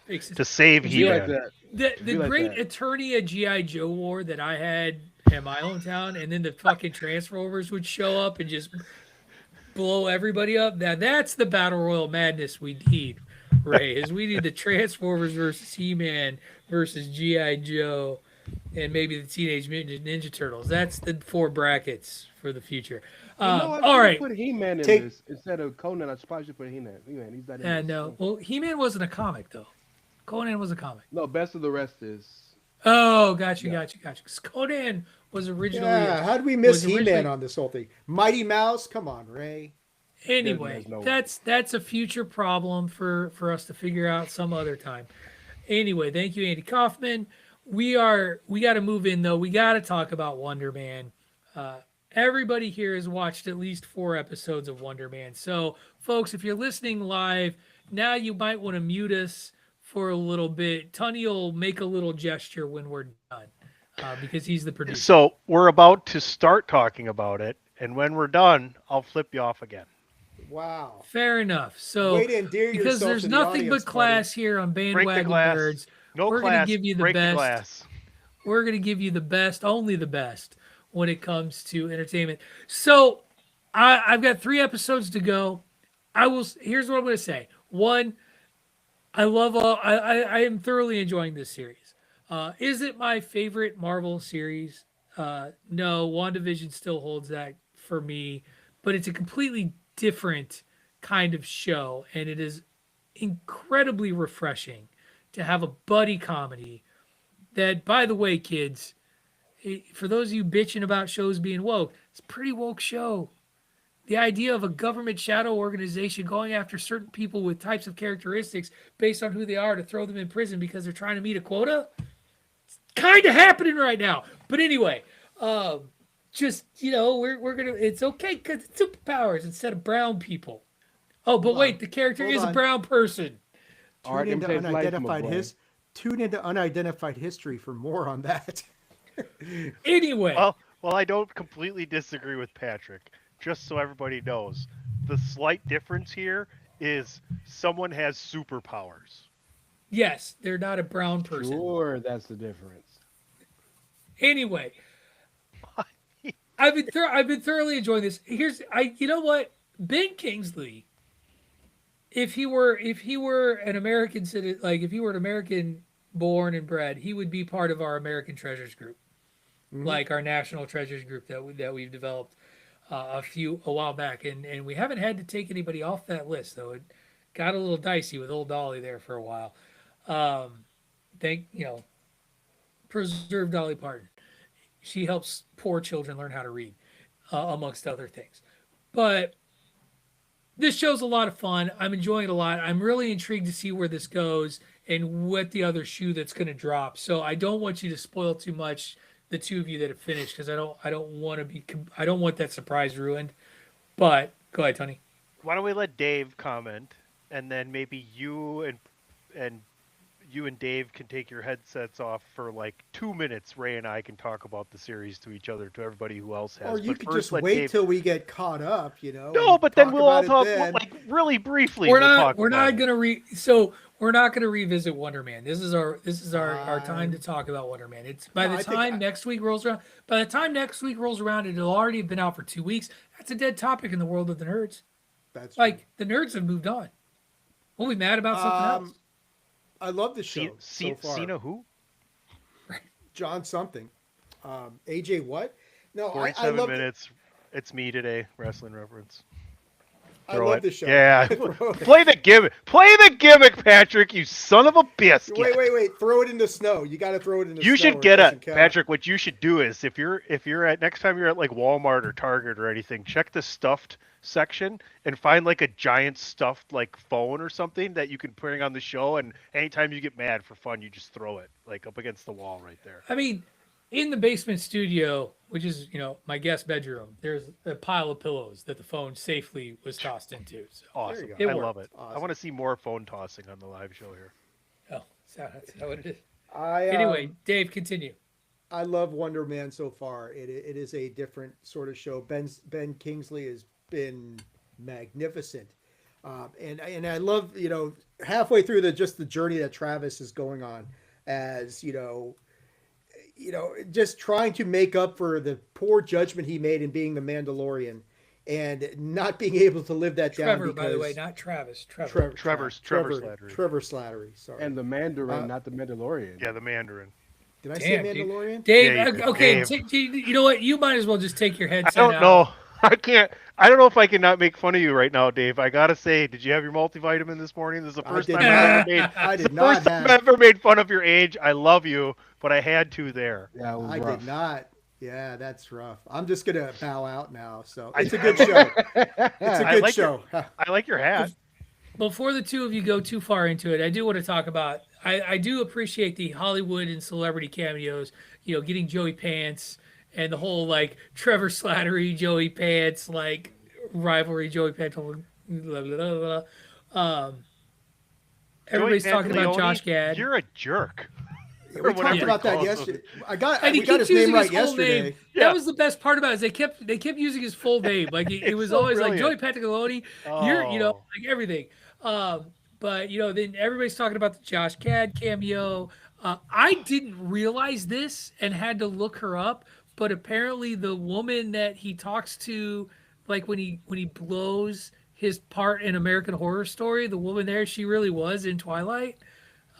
Makes it- to save Be like He-Man. that. the Be like great that. attorney of GI Joe war that I had in my hometown, and then the fucking Transformers would show up and just blow everybody up. Now that's the battle royal madness we need, Ray. Is we need the Transformers versus He-Man versus GI Joe, and maybe the Teenage Mutant Ninja Turtles. That's the 4 brackets for the future. I All should have right. put He-Man in Take this instead of Conan. I probably should put He-Man. He-Man, he's not in this. No. Well, He-Man wasn't a comic though. Conan was a comic. No, best of the rest is. Oh, gotcha, Yeah. gotcha, gotcha. 'Cause Conan was originally Yeah, how did we was miss He-Man originally on this whole thing? Mighty Mouse, come on, Ray. anyway. There's no way. That's a future problem for us to figure out some other time. Anyway, thank you, Andy Kaufman. We got to move in though. We got to talk about Wonder Man. Everybody here has watched at least 4 episodes of Wonder Man. So, folks, if you're listening live, now you might want to mute us for a little bit. Tunney will make a little gesture when we're done because he's the producer. So we're about to start talking about it, and when we're done, I'll flip you off again. Wow. Fair enough. So, Way to endear because yourself there's to the nothing audience, but class here on Break the Bandwagon glass. Nerds, No we're going to class. give you the Break the best. glass. We're going to give you the best, only the best, when it comes to entertainment. So, I've got 3 episodes to go. Here's what I'm going to say. One, I love all. I am thoroughly enjoying this series. Is it my favorite Marvel series? No, WandaVision still holds that for me, but it's a completely different kind of show, and it is incredibly refreshing to have a buddy comedy that, by the way, kids, for those of you bitching about shows being woke, it's a pretty woke show. The idea of a government shadow organization going after certain people with types of characteristics based on who they are to throw them in prison because they're trying to meet a quota, kind of happening right now. But anyway, just we're gonna. It's okay because it's superpowers instead of brown people. Oh, but Hold wait, on. the character Hold is a on. brown person. Tune Arkham into saves life, my unidentified boy. tune into unidentified history for more on that. Anyway, Well, I don't completely disagree with Patrick. Just so everybody knows, the slight difference here is someone has superpowers. yes, they're not a brown person. Sure, that's the difference. Anyway, I've been thoroughly enjoying this. You know what, Ben Kingsley, if he were an American citizen, like if he were an American born and bred, he would be part of our American Treasures group, like our National Treasures group that we've developed a while back, and we haven't had to take anybody off that list though. It got a little dicey with old Dolly there for a while. Thank preserve Dolly Parton. She helps poor children learn how to read, amongst other things. But this show's a lot of fun. I'm enjoying it a lot. I'm really intrigued to see where this goes and what the other shoe that's going to drop. So I don't want you to spoil too much, the two of you that have finished, because I don't want that surprise ruined. But go ahead, Tony. Why don't we let Dave comment, and then maybe and you and Dave can take your headsets off for like 2 minutes. Ray and I can talk about the series to each other, to everybody who else has. Or you But could first, just let wait Dave... till we get caught up, No, and but then we'll all about talk it then. like really briefly. We're we'll not talk we're about not it. gonna we're not gonna revisit Wonder Man. This is our time to talk about Wonder Man. It's by No, the I think time next week rolls around. By the time next week rolls around, it'll already have been out for 2 weeks. That's a dead topic in the world of the nerds. That's Like the nerds have moved on. We'll be mad about something else. I love the show so far. Cena who? John something. AJ what? No, I 47 love minutes. It's me today. Wrestling reference. I Throw love it. the show. Yeah. Throw it. Play the gimmick. Play the gimmick, Patrick. You son of a biscuit. Wait. Throw it in the snow. You got to throw it in the snow. You should or get doesn't it, count. Patrick. What you should do is if you're at next time you're at like Walmart or Target or anything, check the stuffed section and find like a giant stuffed like phone or something that you can bring on the show, and anytime you get mad for fun, you just throw it like up against the wall right there. I mean, in the basement studio, which is my guest bedroom, there's a pile of pillows that the phone safely was tossed into. So, Awesome. go. It I worked. love it. I Awesome. want to see more phone tossing on the live show here. is that what it is? I Dave, continue. I love Wonder Man so far. It is a different sort of show. Ben Kingsley has been magnificent, and I love halfway through the journey that Travis is going on, as just trying to make up for the poor judgment he made in being the Mandalorian, and not being able to live that Trevor, down. by the way, because not Travis. Trevor. Trevor Slattery. Trevor Slattery. Sorry. And the Mandarin, not the Mandalorian. Yeah, the Mandarin. Did I say Damn, dude. Mandalorian? Dave, Yeah, you did. okay, Dave. you know what? You might as well just take your I headset don't out. know. I can't. I don't know if I can not make fun of you right now, Dave. I gotta say, did you have your multivitamin this morning? This is the first did time I've ever made. I It's did the not first time have. I've ever made fun of your age. I love you, but I had to there. Yeah, it was I rough. did not. Yeah, that's rough. I'm just gonna bow out now. So it's a good show. It's a I good like show. I like your hat. Before the two of you go too far into it, I do want to talk about. I do appreciate the Hollywood and celebrity cameos. Getting Joey Pants and the whole like Trevor Slattery, Joey Pants like rivalry. Joey Pants. Blah, blah, blah, blah. Everybody's Joey talking about Pantaleone, Josh Gad. You're a jerk. We Or talked whatever about he that calls yesterday. And We got his name right yesterday. Name. Yeah. That was the best part about it. Is they kept using his full name. Like it It's was so always like Joey brilliant. Pantaleone. Oh. You're like everything. But then everybody's talking about the Josh Gad cameo. I didn't realize this and had to look her up. But apparently the woman that he talks to, like when he blows his part in American Horror Story, the woman there, she really was in Twilight.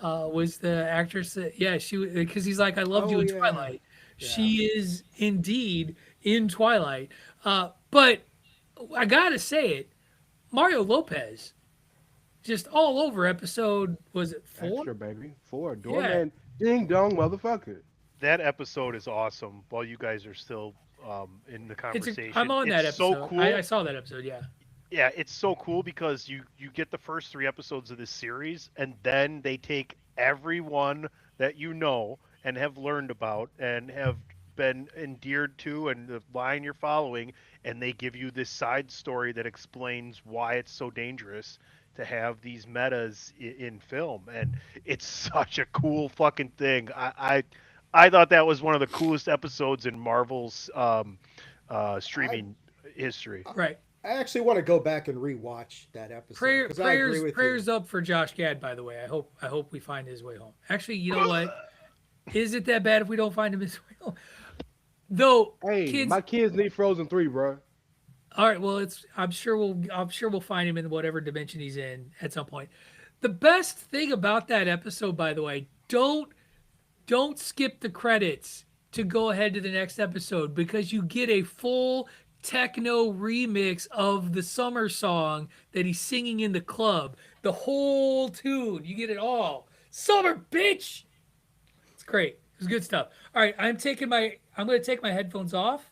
Was the actress that she because he's like, I loved you Oh, in yeah. Twilight. Yeah. She is indeed in Twilight. But I gotta say it, Mario Lopez, just all over episode, was it four? Extra baby. Four. Yeah. Doorman ding dong motherfucker. That episode is awesome. While you guys are still in the I'm conversation, on it's that so episode. I cool. saw that episode, yeah. Yeah, it's so cool because you get the first three episodes of this series, and then they take everyone that you know and have learned about and have been endeared to, and the line you're following, and they give you this side story that explains why it's so dangerous to have these metas in film, and it's such a cool fucking thing. I thought that was one of the coolest episodes in Marvel's I streaming history. Right. I actually want to go back and rewatch that episode because I agree with you. Prayers up for Josh Gad, by the way. I hope we find his way home. Actually, you know what? Is it that bad if we don't find him his way home? Though, Hey, kids. my kids need Frozen 3, bro. All right. Well, it's. I'm sure we'll find him in whatever dimension he's in at some point. The best thing about that episode, by the way, don't skip the credits to go ahead to the next episode because you get a full techno remix of the summer song that he's singing in the club. The whole tune. You get it all. Summer, bitch. It's great. It's good stuff. All right, I'm going to take my headphones off.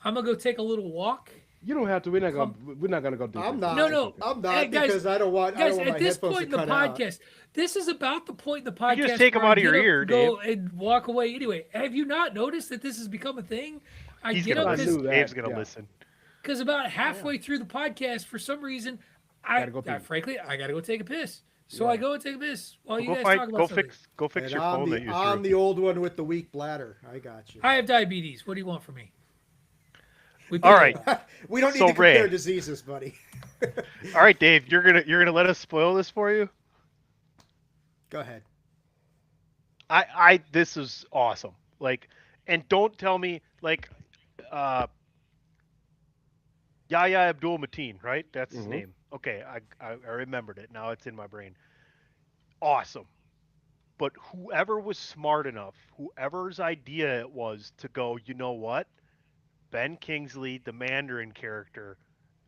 I'm going to go take a little walk. You don't have to. We're not gonna. Come. We're not gonna go deep. I'm into not. No, it. It's no. okay. I'm not Hey, guys, because I don't want. I guys, don't want at my this headphones point to in the cut out. podcast, this is about the point in the You podcast can just take 'em where I out of your get up, ear, go and walk away anyway. Have you not noticed that this has become a thing? I He's get gonna up I because knew that. Dave's gonna Yeah. listen. about halfway through the podcast, for some reason, I, Gotta go pee. frankly I gotta go take a piss. So I go and take a piss while you Go guys find, talk about go something. fix And your I'm phone the that you I'm threw. the old one with the weak bladder. I got you. I have diabetes. What do you want from me? We All paid right, We don't need So, to compare Ray. diseases, buddy. all right, Dave. You're gonna let us spoil this for you. Go ahead. I this is awesome. Like, and don't tell me like, uh, Yahya Abdul Mateen, right? That's his Mhm. name. Okay, I remembered it. Now it's in my brain. Awesome. But whoever was smart enough, whoever's idea it was to go, you know what? Ben Kingsley, the Mandarin character,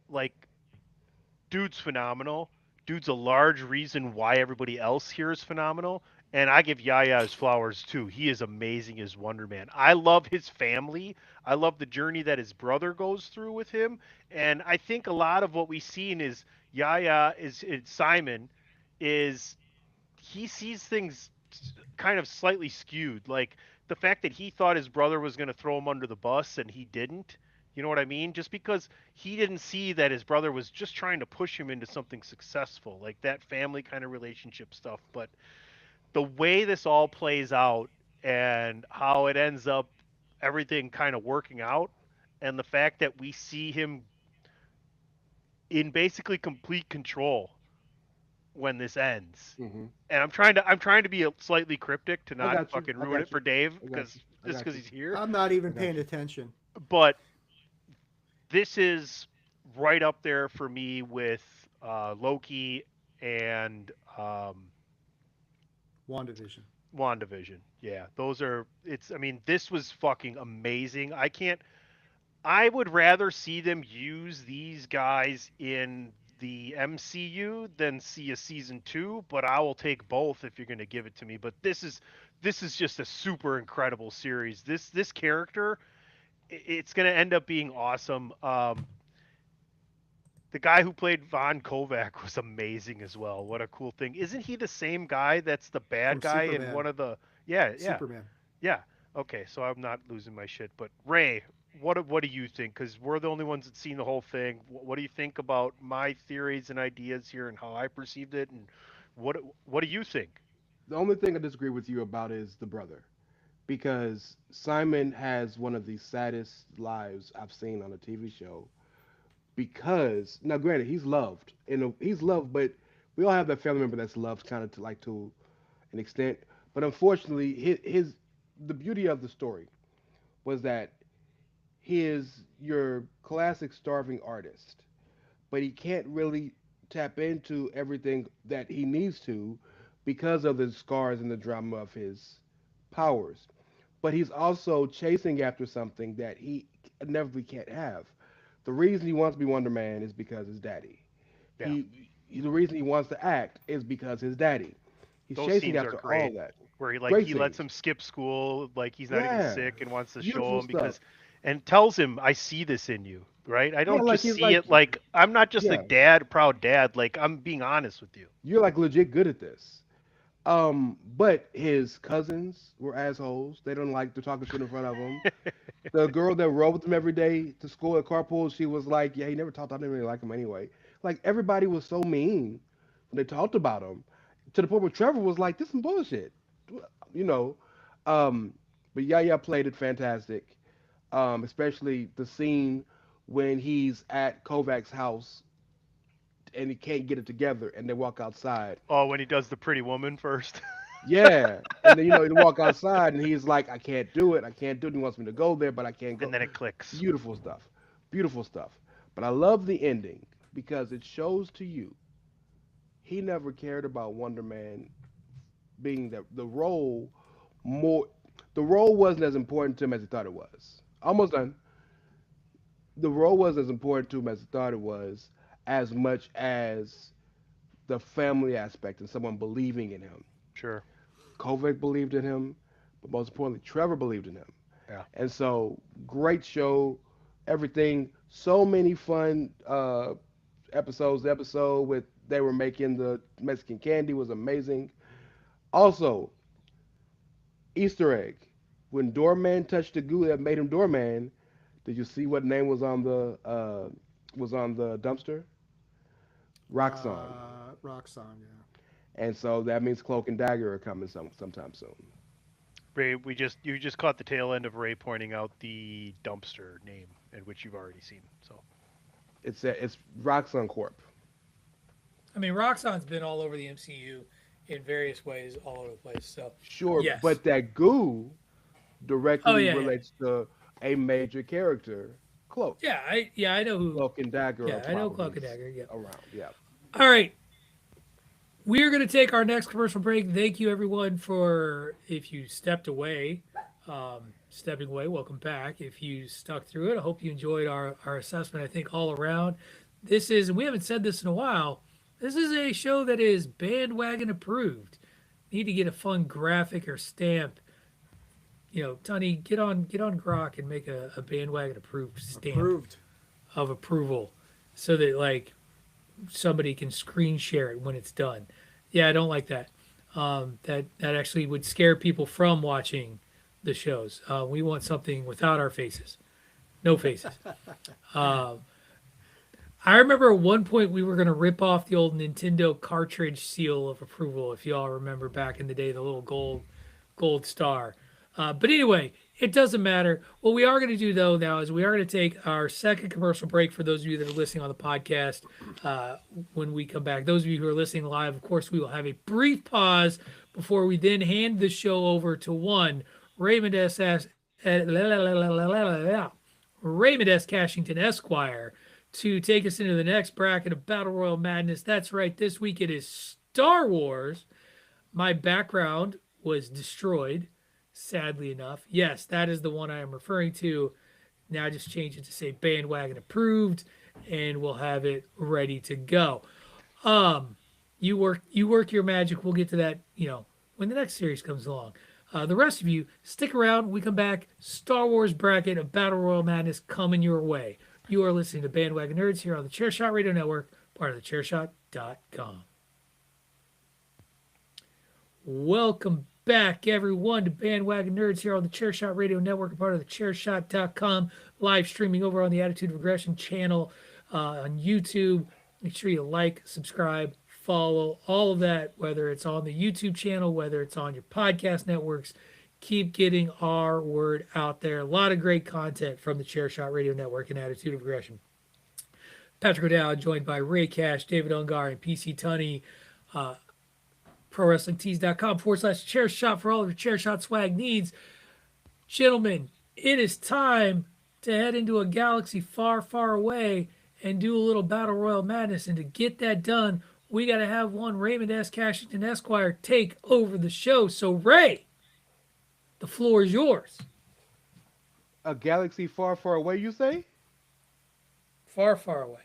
like, dude's phenomenal. Dude's a large reason why everybody else here is phenomenal. And I give Yaya his flowers too. He is amazing as Wonder Man. I love his family. I love the journey that his brother goes through with him. And I think a lot of what we see in his Yaya is Simon is he sees things kind of slightly skewed. Like the fact that he thought his brother was going to throw him under the bus and he didn't. You know what I mean? Just because he didn't see that his brother was just trying to push him into something successful, like that family kind of relationship stuff. But the way this all plays out and how it ends up, everything kind of working out, and the fact that we see him in basically complete control when this ends. Mhm. And I'm trying to be slightly cryptic to I not got you. fucking I ruin got it you. for Dave I got because you. I just got because you. he's here. I'm not even got paying you. attention. But this is right up there for me with Loki and WandaVision. WandaVision. Yeah, those are. It's. I mean, this was fucking amazing. I can't. I would rather see them use these guys in the MCU than see a season two, but I will take both if you're going to give it to me. But this is just a super incredible series. This character, it's going to end up being awesome. The guy who played Von Kovac was amazing as well. What a cool thing! Isn't he the same guy that's the bad From guy in Superman. one of the? Yeah, yeah. Superman. Yeah. Okay, so I'm not losing my shit. But Ray, what do you think? Because we're the only ones that seen the whole thing. What do you think about my theories and ideas here and how I perceived it? And what do you think? The only thing I disagree with you about is the brother, because Simon has one of the saddest lives I've seen on a TV show. Because now, granted, he's loved, but we all have that family member that's loved kind of to an extent. But unfortunately, his the beauty of the story was that he is your classic starving artist, but he can't really tap into everything that he needs to because of the scars and the drama of his powers. but he's also chasing after something that he inevitably can't have. The reason he wants to be Wonder Man is because his daddy. Yeah. The reason he wants to act is because his daddy. He's Those chasing scenes are after all great, that. where Great he lets scenes. him skip school, like he's not even Yeah. sick, and wants to show Beautiful him stuff. because, and tells him, "I see this in you." Right? I Yeah, don't like just he's see like, it like I'm not just a yeah, dad, proud dad. Like I'm being honest with you. you're like legit good at this. But his cousins were assholes. They don't like to talk shit in front of him. The girl that rode with him every day to school at carpool, she was like, yeah, he never talked. I didn't really like him anyway. Like everybody was so mean when they talked about him, to the point where Trevor was like, this is bullshit, you know. Um, but Yaya played it fantastic, especially the scene when he's at Kovac's house and he can't get it together, and they walk outside. Oh, when he does the Pretty Woman first. Yeah, and then they walk outside, and he's like, I can't do it. I can't do it. He wants me to go there, but I can't And go. then it clicks. Beautiful stuff. Beautiful stuff. But I love the ending because it shows to you he never cared about Wonder Man being the role more. The role wasn't as important to him as he thought it was. Almost done. The role wasn't as important to him as he thought it was, as much as the family aspect and someone believing in him. Sure. Kovac believed in him, but most importantly, Trevor believed in him. Yeah. And so, great show, everything. So many fun episodes. The episode with they were making the Mexican candy was amazing. Also, Easter egg. When Doorman touched the goo that made him Doorman, did you see what name was on the dumpster? Roxxon. Roxanne, yeah. And so that means Cloak and Dagger are coming sometime soon. Ray, you just caught the tail end of Ray pointing out the dumpster name, and which you've already seen. So It's Roxxon Corp. I mean, Roxxon's been all over the MCU in various ways, all over the place. So, Sure, yes. but that goo Oh directly yeah, yeah, relates to a major character, Cloak. I know who. Cloak and Dagger are Yeah, I know Cloak probably and Dagger. Yeah. around. Yeah. All right. We are going to take our next commercial break. Thank you, everyone, for if you stepped away, stepping away. Welcome back. If you stuck through it, I hope you enjoyed our assessment. I think all around, this is, and we haven't said this in a while. This is a show that is bandwagon approved. Need to get a fun graphic or stamp. Tony, get on Grok and make a bandwagon approved stamp Approved. of approval, so that like somebody can screen share it when it's done. Yeah, I don't like that. That actually would scare people from watching the shows. We want something without our faces, no faces. Um, I remember at one point we were going to rip off the old Nintendo cartridge seal of approval. If y'all remember back in the day, the little gold star. But anyway, it doesn't matter. What we are going to do though now is we are going to take our second commercial break for those of you that are listening on the podcast. When we come back, those of you who are listening live, of course, we will have a brief pause before we then hand the show over to one Raymond Raymond S. Cashington Esquire to take us into the next bracket of Battle Royal Madness. That's right. This week it is Star Wars. My background was destroyed, sadly enough. Yes, that is the one I am referring to. Now just change it to say bandwagon approved, and we'll have it ready to go. You work your magic. We'll get to that, when the next series comes along. The rest of you, stick around. When we come back, Star Wars bracket of Battle Royal Madness coming your way. You are listening to Bandwagon Nerds here on the Chairshot Radio Network, part of the Chairshot.com. Welcome back, everyone, to Bandwagon Nerds here on the Chairshot Radio Network, part of the Chairshot.com, live streaming over on the Attitude of Regression channel on YouTube. Make sure you like, subscribe, follow, all of that, whether it's on the YouTube channel, whether it's on your podcast networks. Keep getting our word out there. A lot of great content from the Chairshot Radio Network and Attitude of Aggression. Patrick O'Dowd, joined by Ray Cash, David Ungar, and PC Tunney. ProWrestlingTees.com/chairshot for all of your chairshot swag needs. Gentlemen, it is time to head into a galaxy far, far away and do a little Battle Royal Madness. And to get that done, we got to have one Raymond S. Cashington Esquire take over the show. So, Ray, The floor is yours. A galaxy far, far away, you say? Far, far away.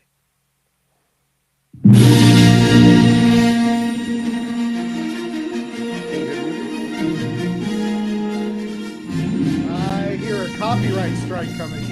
I hear a copyright strike coming.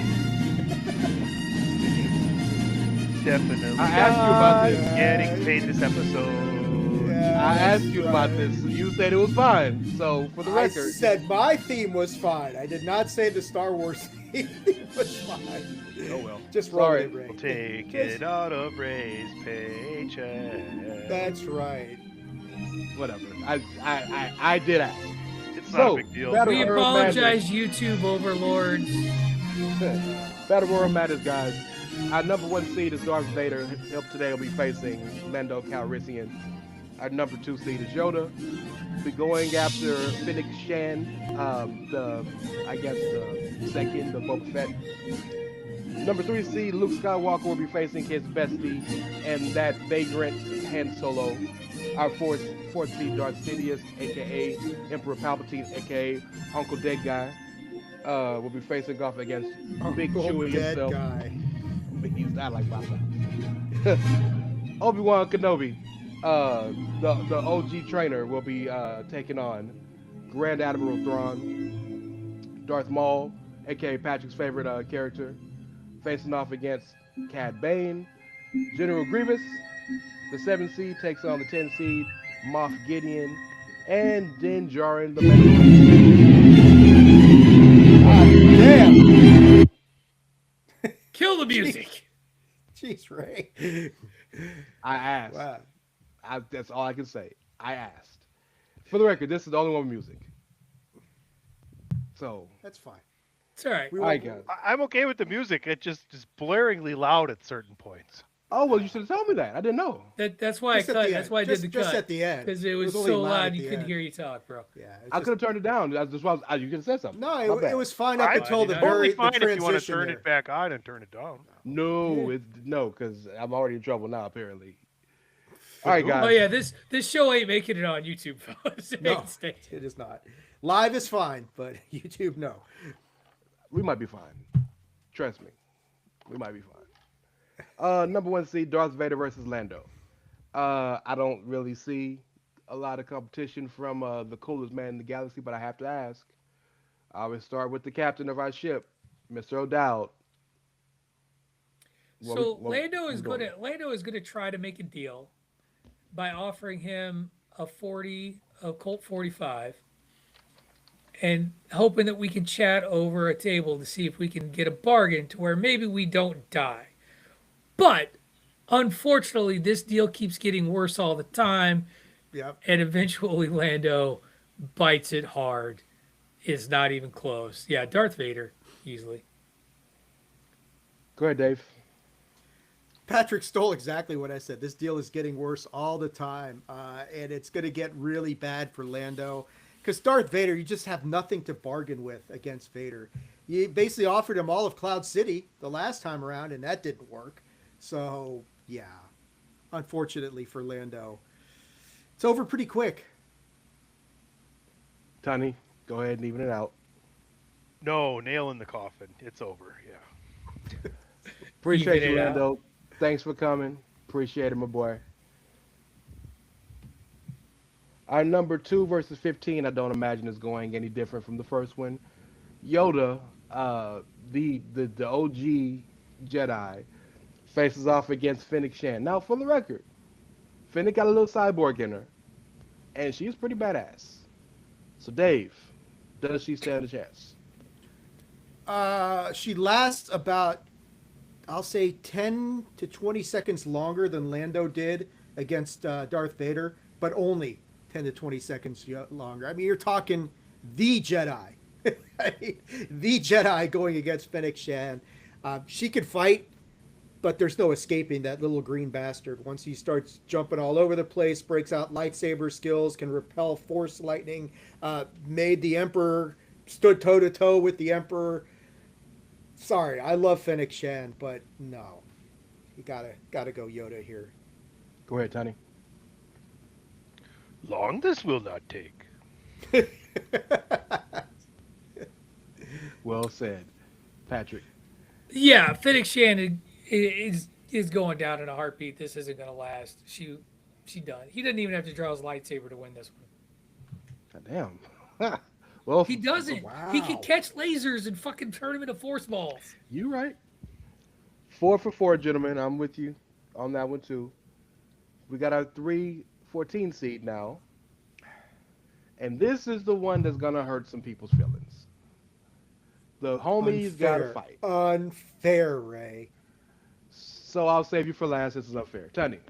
Definitely. I asked you about this. Getting paid this episode. Yeah, I that's asked you about right. this. You said it was fine. So, for the I record, said my theme was fine. I did not say the Star Wars theme was fine. Oh well. Just roll Sorry. it, Ray. We'll take Just- it out of Ray's paycheck. That's right. whatever. I did ask. It's not a So, big deal. Battle We Royal apologize, YouTube overlords. Battle Royal Madness, guys. Our number 1 seed is Darth Vader. Him today will be facing Lando Calrissian. Our number 2 seed is Yoda. We're going after Fennec Shan, the second of Boba Fett. Number 3 seed Luke Skywalker will be facing his bestie and that vagrant Han Solo. Our fourth seed Darth Sidious, aka Emperor Palpatine, aka Uncle Dead Guy, will be facing off against Big Uncle Chewie Dead himself. guy. He's not like Papa. Obi-Wan Kenobi, the OG trainer, will be taking on Grand Admiral Thrawn. Darth Maul, aka Patrick's favorite character, facing off against Cad Bane. General Grievous, the 7 seed, takes on the 10 seed Moff Gideon, and Din Djarin, the God damn. Kill the music. Jeez, Ray. I asked. Wow. That's all I can say. I asked. For the record, this is the only one with music. So, That's fine. It's all right. We all right, won't- guys. I'm okay with the music. It just is blaringly loud at certain points. Oh, well, you should have told me that. I didn't know. That's why Just I at cut. the That's end. why I did Just- the just cut. at the end. Because it It was was only so loud loud at you the couldn't end. hear you talk, bro. Yeah. it's I just- could have turned it down. That's why you could have said something. No, My it bad. was fine up I- until the Totally very fine the if you want to transition turn there. it back on and turn it down. No, because I'm already in trouble now, apparently. All right, guys. Oh yeah, this show ain't making it on YouTube, fellas. It No, ain't staying. it is not. Live is fine, but YouTube, no. We might be fine. Trust me. We might be fine. Number 1 seed, Darth Vader versus Lando. I don't really see a lot of competition from the coolest man in the galaxy, but I have to ask. I always start with the captain of our ship, Mr. O'Dowd. So Lando is gonna try to make a deal by offering him a Colt 45, and hoping that we can chat over a table to see if we can get a bargain to where maybe we don't die. But unfortunately, this deal keeps getting worse all the time, Yep. and eventually Lando bites it hard. It's not even close. Yeah, Darth Vader easily. Go ahead, Dave. Patrick stole exactly what I said. This deal is getting worse all the time, and it's going to get really bad for Lando. Because Darth Vader, you just have nothing to bargain with against Vader. You basically offered him all of Cloud City the last time around, and that didn't work. So, yeah, unfortunately for Lando, it's over pretty quick. Tony, go ahead and even it out. No, nail in the coffin. It's over. Yeah. Appreciate Even you, it Lando. Thanks for coming. Appreciate it, my boy. Our number 2 versus 15, I don't imagine is going any different from the first one. Yoda, the OG Jedi, faces off against Fennec Shan. Now, for the record, Fennec got a little cyborg in her, and she's pretty badass. So, Dave, does she stand a chance? She lasts about, I'll say, 10 to 20 seconds longer than Lando did against Darth Vader, but only 10 to 20 seconds longer. I mean, you're talking the Jedi. The Jedi going against Fennec Shan. She could fight, but there's no escaping that little green bastard. Once he starts jumping all over the place, breaks out lightsaber skills, can repel force lightning, made the Emperor, stood toe-to-toe with the Emperor. Sorry, I love Fennec Shan, but no. You gotta go Yoda here. Go ahead, Tony. Long this will not take. Well said, Patrick. Yeah, Fennec Shannon is going down in a heartbeat. This isn't gonna last. She done. He doesn't even have to draw his lightsaber to win this one. God damn. well, He doesn't. He can Wow. catch lasers and fucking turn them into force balls. you right. 4 for 4, gentlemen. I'm with you on that one too. We got our 3-14 seed now, and this is the one that's gonna hurt some people's feelings. The homies gotta Unfair. fight. Unfair, Ray. So I'll save you for last. This is unfair. Tony,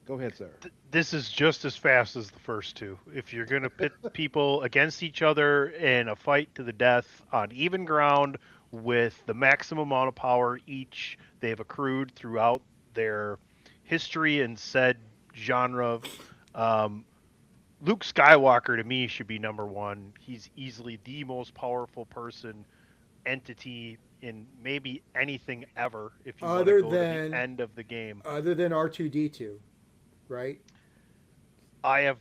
go ahead, sir. This is just as fast as the first two. If you're going to pit people against each other in a fight to the death on even ground with the maximum amount of power each they've accrued throughout their history and said genre, Luke Skywalker to me should be number one. He's easily the most powerful person, entity in maybe anything ever if you want to Other go to than the end of the game. R2D2, right? I have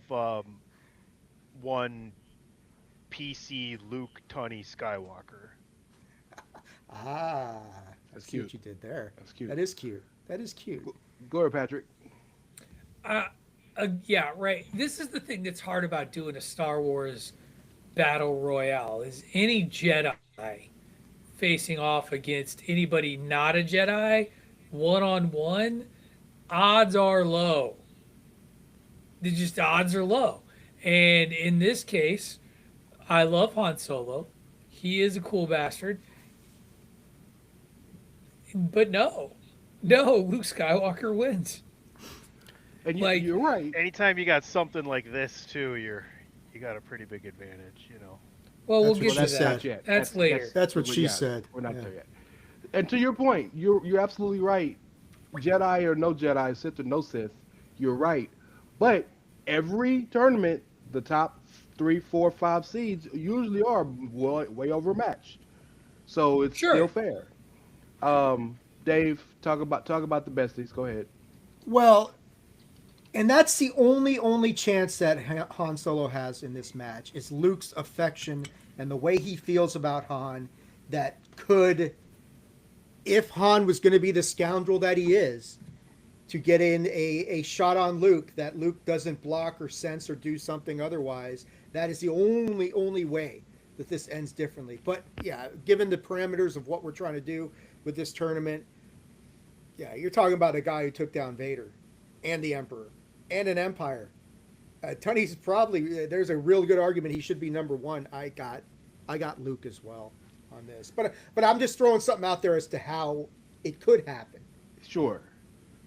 one PC Luke Tunney Skywalker. Ah, That's see what cute. you did there. That's cute. That is cute. That is cute. Go ahead, Patrick. Yeah, right. This is the thing that's hard about doing a Star Wars battle royale is any Jedi facing off against anybody not a Jedi one on one, odds are low. The odds are low. And in this case, I love Han Solo. He is a cool bastard. But no. No, Luke Skywalker wins. And Like- you're right. Anytime you got something like this too, you got a pretty big advantage, you know. Well, we'll That's get what to she that. said. That's later. That's what she yeah, said. We're not Yeah. there yet. And to your point, you're absolutely right. Jedi or no Jedi, Sith or no Sith, you're right. But every tournament, the top 3, 4, 5 seeds usually are way overmatched. So it's Sure. still fair. Dave, talk about the besties. Go ahead. Well, and that's the only chance that Han Solo has in this match is Luke's affection and the way he feels about Han that could, if Han was going to be the scoundrel that he is, to get in a shot on Luke that Luke doesn't block or sense or do something otherwise. That is the only way that this ends differently. But yeah, given the parameters of what we're trying to do with this tournament, yeah, you're talking about a guy who took down Vader and the Emperor and an Empire. Tunney's probably there's a real good argument he should be number one. I got Luke as well on this, but I'm just throwing something out there as to how it could happen. Sure.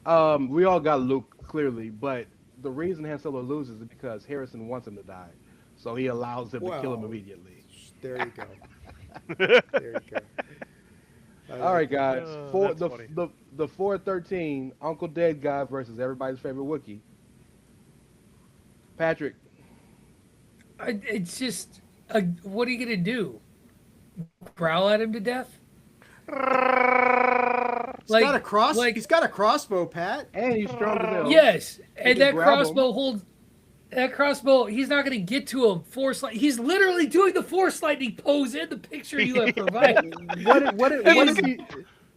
We all got Luke clearly, but the reason Han Solo loses is because Harrison wants him to die, so he allows him to kill him Well, immediately. There you go. There you go. All right, guys. That's funny. The 4-13 Uncle Dead guy versus everybody's favorite Wookiee. Patrick, It's just, what are you gonna do? Growl at him to death? He's got a cross. He's got a crossbow, Pat. and he's strong as hell. Yes, and can that grab him. crossbow holds. That crossbow, he's not going to get to him. He's literally doing the force lightning pose in the picture you have provided. What if he?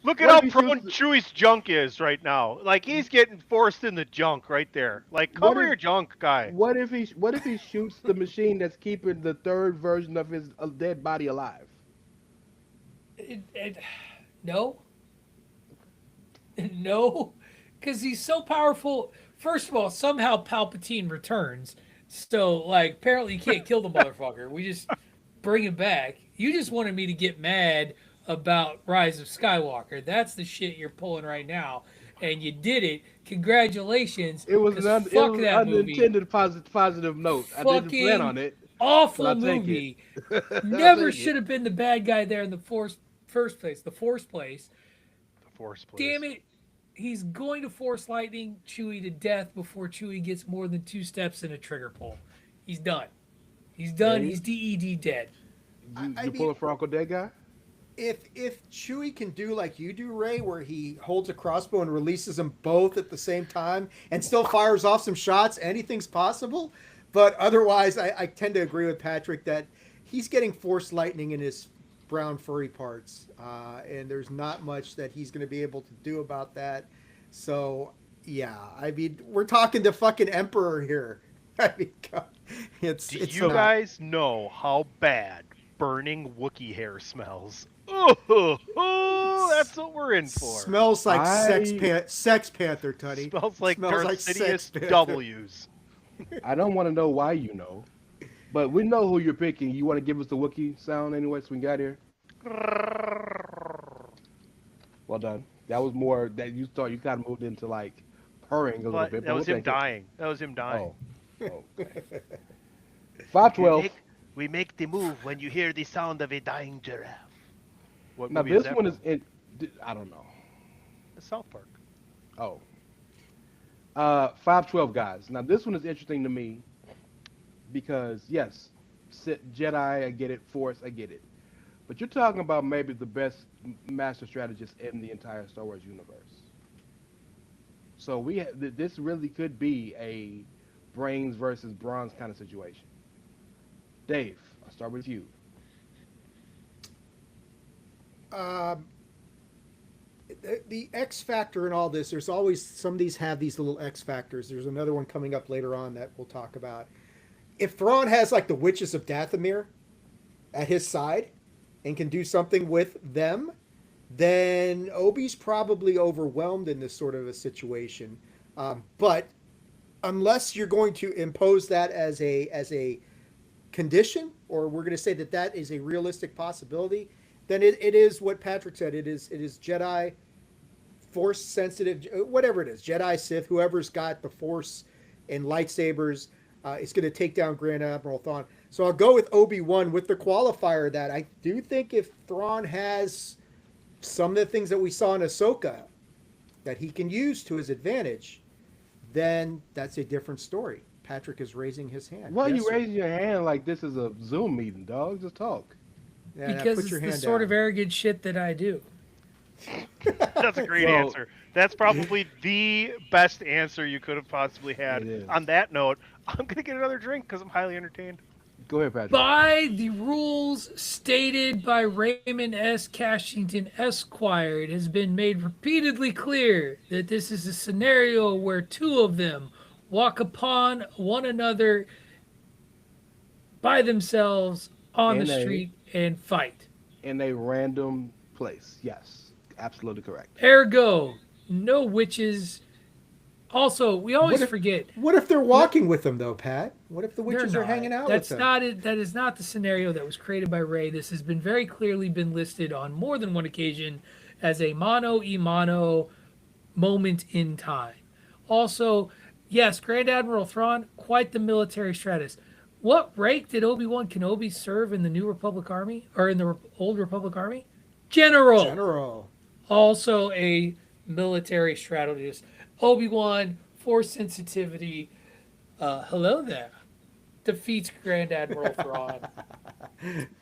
Look What at how if he prone shoots- Chewie's junk is right now. Like he's getting forced in the junk right there. Like What cover if- your junk, guy. What if he shoots the machine that's keeping the third version of his dead body alive? No, no, because he's so powerful. First of all, somehow Palpatine returns. So, like, apparently you can't kill the motherfucker. We just bring him back. You just wanted me to get mad about Rise of Skywalker. That's the shit you're pulling right now. And you did it. Congratulations. It was 'cause an fuck that movie. unintended positive note. I didn't Fucking plan on it. Awful But I'll take movie. it. Never I'll take should have been the bad guy there in the first place. The Force place. The force, please. Damn it. He's going to force lightning Chewie to death before Chewie gets more than 2 steps in a trigger pull. He's done. He's done. Yeah, He's DED dead. You, I you mean- pulling for Uncle Dead guy? If Chewie can do like you do, Ray, where he holds a crossbow and releases them both at the same time and still fires off some shots, anything's possible. But otherwise, I tend to agree with Patrick that he's getting force lightning in his brown furry parts, and there's not much that he's going to be able to do about that. So yeah, I mean, we're talking the fucking emperor here. I mean, God, Do it's you not. guys know how bad burning Wookiee hair smells? Oh, that's what we're in for. Smells like I sex panther, Tuddy. Smells like Smells Darth like sex Sidious panther. W's. I don't want to know why you know, but we know who you're picking. You want to give us the Wookiee sound anyway, so we got here. Well done. That was more that you thought you kind of moved into like purring a little But bit, that but we'll was him take it. dying. That was him dying. Oh, okay. 512. We make the move when you hear the sound of a dying giraffe. What Now movie is this that one from? is in. I don't know. South Park. Oh, 512 guys. Now this one is interesting to me because yes, Jedi, I get it. Force, I get it. But you're talking about maybe the best master strategist in the entire Star Wars universe. So this really could be a brains versus bronze kind of situation. Dave, I'll start with you. Um, the X factor in all this, there's always some of these have these little X factors. There's another one coming up later on that we'll talk about. If Thrawn has like the witches of Dathomir at his side and can do something with them, then Obi's probably overwhelmed in this sort of a situation. But unless you're going to impose that as a condition, or we're going to say that that is a realistic possibility, then it is what Patrick said. It is Jedi, Force sensitive, whatever it is, Jedi, Sith, whoever's got the Force and lightsabers. Is going to take down Grand Admiral Thrawn. So I'll go with Obi-Wan with the qualifier that I do think if Thrawn has some of the things that we saw in Ahsoka that he can use to his advantage, then that's a different story. Patrick is raising his hand. Why are Yes, you sir. raising your hand like this is a Zoom meeting, dog? Just talk. Yeah, now Because put it's your the hand sort down. of arrogant shit that I do. That's a great Well, answer. That's probably the best answer you could have possibly it had. is. On that note, I'm gonna get another drink because I'm highly entertained. Go ahead, Patrick. By the rules stated by Raymond S. Cashington Esquire, it has been made repeatedly clear that this is a scenario where two of them walk upon one another by themselves on the In a street and fight. in a random place. Yes, absolutely correct. Ergo, no witches. Also, we What always if forget what if they're walking with them though, Pat? What if the they're witches are not. hanging out with That's them? not it. That is not the scenario that was created by Ray. This has been very clearly been listed on more than one occasion as a mono e mono moment in time. Also, yes, Grand Admiral Thrawn, quite the military strategist. What rank did Obi-Wan Kenobi serve in the New Republic Army or in the Old Republic Army? General. General. Also a military strategist. Obi-Wan, force sensitivity. Hello there. Defeats Grand Admiral Thrawn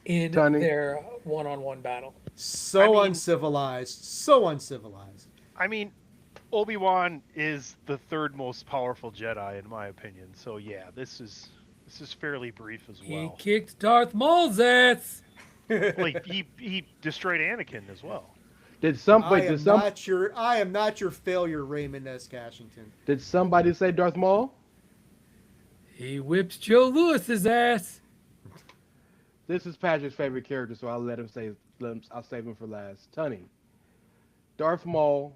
in Tony, their one-on-one battle. So I mean- uncivilized. So uncivilized. I mean, Obi-Wan is the third most powerful Jedi in my opinion. So yeah, this is fairly brief as He well. kicked Darth Maul's ass. Well, he destroyed Anakin as well. did some I wait, am not your failure, Raymond S. Cashington. did somebody say Darth Maul? He whips Joe Lewis's ass. This is Patrick's favorite character, so I'll save him for last. Tunny. Darth Maul,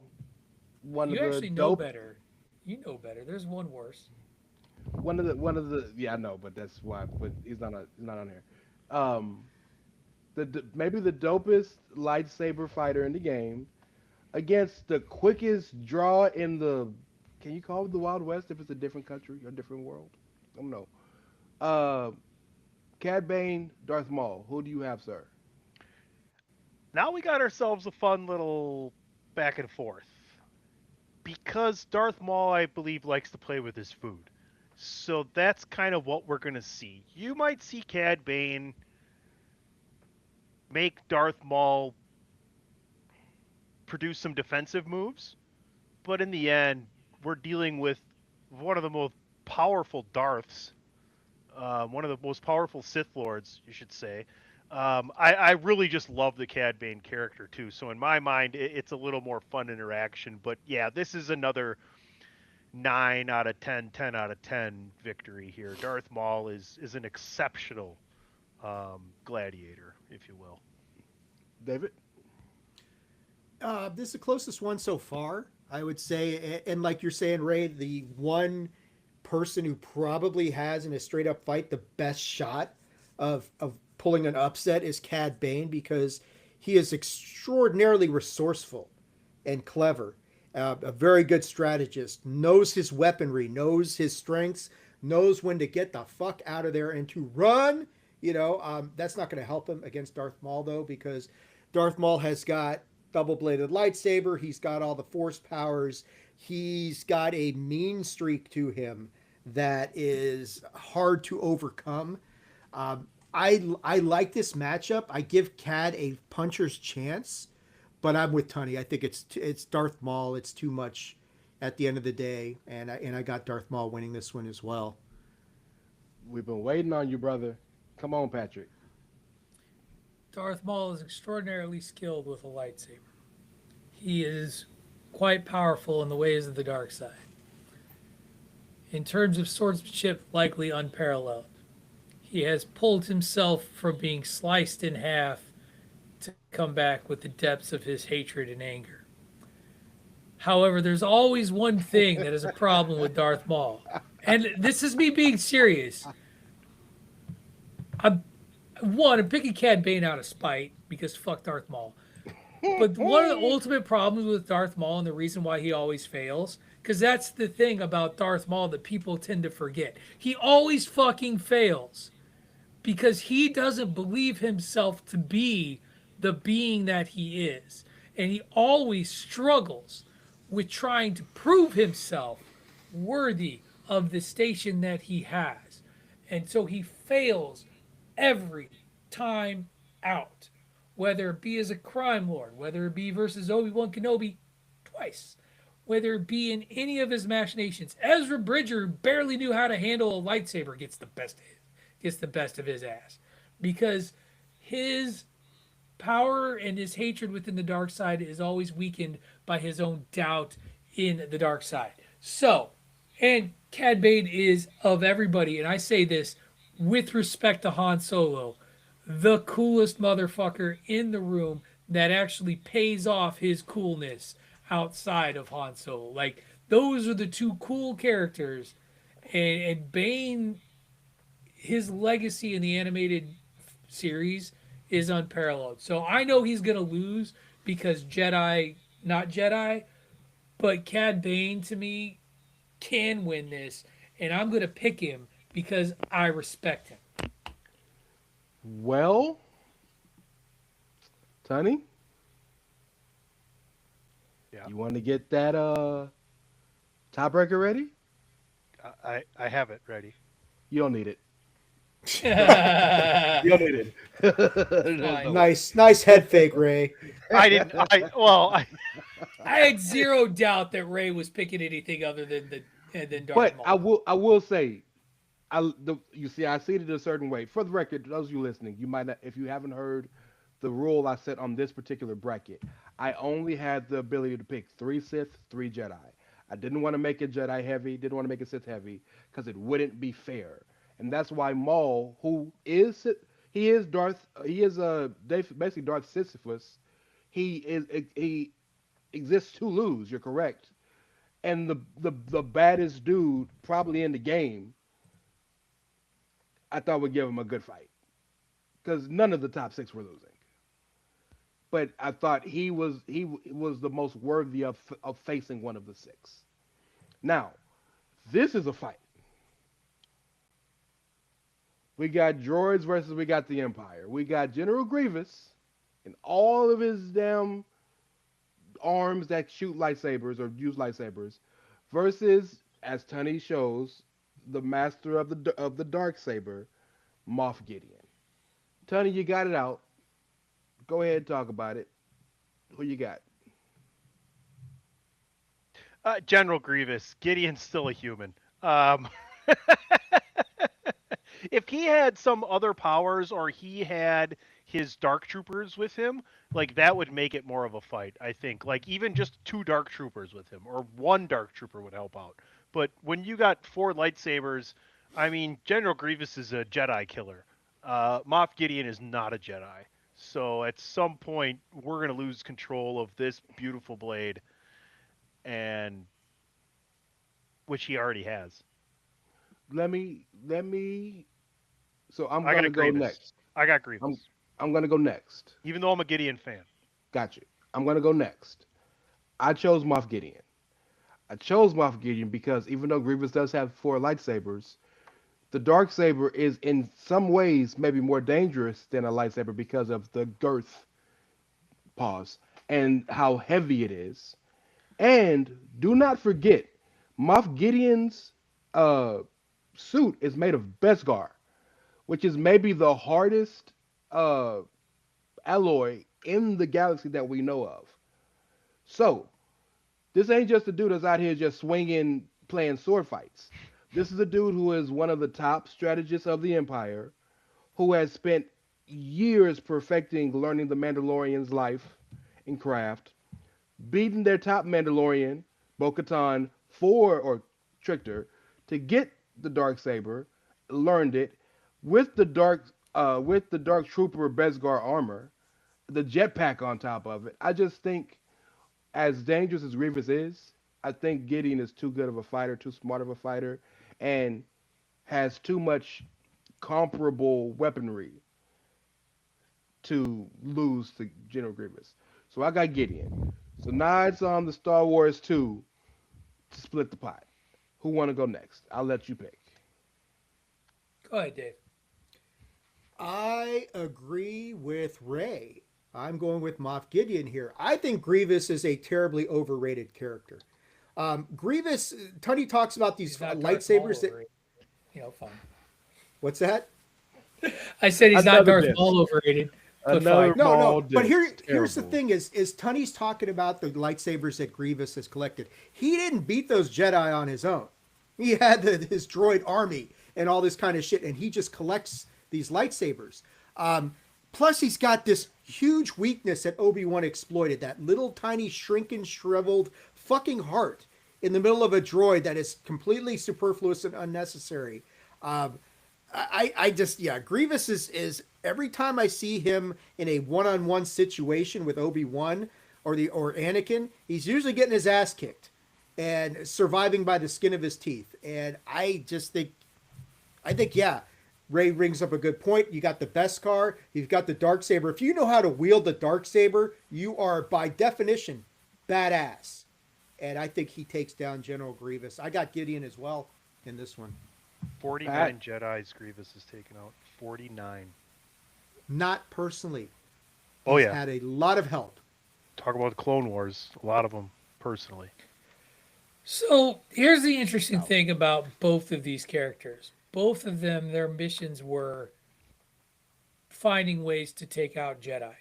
one You of the actually know dope, better. You know better. There's one worse. one of the yeah, I know, but that's why. But he's not on here. Um, maybe the dopest lightsaber fighter in the game against the quickest draw in the. Can you call it the Wild West if it's a different country or different world? I don't know. Uh, Cad Bane, Darth Maul. Who do you have, sir? Now we got ourselves a fun little back and forth. Because Darth Maul, I believe, likes to play with his food. So that's kind of what we're going to see. You might see Cad Bane make Darth Maul produce some defensive moves, but in the end, we're dealing with one of the most powerful Darths, one of the most powerful Sith Lords, you should say, I really just love the Cad Bane character too. So in my mind, it's a little more fun interaction. But yeah, this is another 9 out of 10, 10 out of 10 victory here. Darth Maul is an exceptional gladiator, if you will. David. This is the closest one so far, I would say. And like you're saying, Ray, the one person who probably has in a straight up fight the best shot of pulling an upset is Cad Bane because he is extraordinarily resourceful and clever. A very good strategist, knows his weaponry, knows his strengths, knows when to get the fuck out of there and to run. That's not going to help him against Darth Maul though, because Darth Maul has got double bladed lightsaber. He's got all the force powers. He's got a mean streak to him that is hard to overcome. I like this matchup. I give Cad a puncher's chance, but I'm with Tunney. I think it's Darth Maul. It's too much at the end of the day, and I got Darth Maul winning this one as well. We've been waiting on you, brother. Come on, Patrick. Darth Maul is extraordinarily skilled with a lightsaber. He is quite powerful in the ways of the dark side. In terms of swordsmanship, likely unparalleled. He has pulled himself from being sliced in half to come back with the depths of his hatred and anger. However, there's always one thing that is a problem with Darth Maul. And this is me being serious. I'm picking Cad Bane out of spite because fuck Darth Maul. But one of the ultimate problems with Darth Maul and the reason why he always fails, because that's the thing about Darth Maul that people tend to forget. He always fucking fails because he doesn't believe himself to be the being that he is. And he always struggles with trying to prove himself worthy of the station that he has. And so he fails every time out, whether it be as a crime lord, whether it be versus Obi-Wan Kenobi twice, whether it be in any of his machinations. Ezra Bridger, who barely knew how to handle a lightsaber, gets the best of his ass because his power and his hatred within the dark side is always weakened by his own doubt in the dark side. So, and Cad Bane is, of everybody, and I say this with respect to Han Solo, the coolest motherfucker in the room that actually pays off his coolness outside of Han Solo. Like, those are the two cool characters. And Bane, his legacy in the animated series is unparalleled. So I know he's going to lose because Jedi, not Jedi, but Cad Bane to me can win this. And I'm going to pick him because I respect him. Well, Tony, Yeah, you want to get that tiebreaker ready? I have it ready. You don't need it. You Fine. don't need it. No way. Nice head fake, Ray. I didn't. I had zero doubt that Ray was picking anything other than Darth But Maul. I will say, you see, I see it a certain way. For the record, those of you listening, you might not, if you haven't heard the rule I set on this particular bracket, I only had the ability to pick 3 Sith, 3 Jedi. I didn't want to make it Jedi heavy, didn't want to make it Sith heavy, because it wouldn't be fair. And that's why Maul, who is basically Darth Sisyphus. He exists to lose. You're correct. And the baddest dude probably in the game, I thought would give him a good fight because none of the top 6 were losing. But I thought he was the most worthy of facing one of the 6. Now, this is a fight. We got droids versus we got the Empire. We got General Grievous and all of his damn arms that shoot lightsabers or use lightsabers versus, as Tunney shows, the master of the dark saber, Moff Gideon. Tunney, you got it out. Go ahead and talk about it. Who you got? General Grievous. Gideon's still a human. If he had some other powers or he had his dark troopers with him, like that would make it more of a fight, I think. Like even just two dark troopers with him or one dark trooper would help out. But when you got four lightsabers, I mean, General Grievous is a Jedi killer. Moff Gideon is not a Jedi. So at some point, we're going to lose control of this beautiful blade, and which he already has. Let me. So I'm I got gonna go Grievous. next. I got I'm Grievous. I'm gonna go next. Even though I'm a Gideon fan. Got you. I'm gonna go next. I chose Moff Gideon. I chose Moff Gideon because even though Grievous does have four lightsabers, the dark saber is in some ways maybe more dangerous than a lightsaber because of the girth pause and how heavy it is. And do not forget, Moff Gideon's uh, suit is made of Beskar, which is maybe the hardest uh, alloy in the galaxy that we know of. So this ain't just a dude that's out here just swinging, playing sword fights. This is a dude who is one of the top strategists of the Empire, who has spent years perfecting learning the Mandalorian's life and craft, beating their top Mandalorian, Bo-Katan, for or tricked her to get the dark saber, learned it with the dark trooper Beskar armor, the jetpack on top of it. I just think, as dangerous as Grievous is, I think Gideon is too good of a fighter, too smart of a fighter, and has too much comparable weaponry to lose to General Grievous. So I got Gideon. So now it's on the Star Wars 2 to split the pot. Who want to go next? I'll let you pick. Go ahead, Dave. I agree with Ray. I'm going with Moff Gideon here. I think Grievous is a terribly overrated character. Grievous, Tony talks about these He's not Darth Maul lightsabers that. overrated. Fine. What's that? I said he's not Another Darth diss. Maul overrated. But Another fine. No, Maul no. But diss. here's the Terrible. thing: is Tunney's talking about the lightsabers that Grievous has collected. He didn't beat those Jedi on his own. He had his droid army and all this kind of shit, and he just collects these lightsabers. Plus, he's got this huge weakness that Obi-Wan exploited: that little tiny shrinking, shriveled fucking heart in the middle of a droid that is completely superfluous and unnecessary. I just, yeah, Grievous is every time I see him in a one-on-one situation with Obi-Wan or Anakin, he's usually getting his ass kicked and surviving by the skin of his teeth. And I just think, yeah, Ray brings up a good point. You got the Beskar, you've got the Darksaber. If you know how to wield the Darksaber, you are by definition badass. And I think he takes down General Grievous. I got Gideon as well in this one. 49 Jedi's Grievous is taken out. 49. Not personally. Oh, He's yeah. had a lot of help. Talk about the Clone Wars. A lot of them, personally. So here's the interesting thing about both of these characters. Both of them, their missions were finding ways to take out Jedi.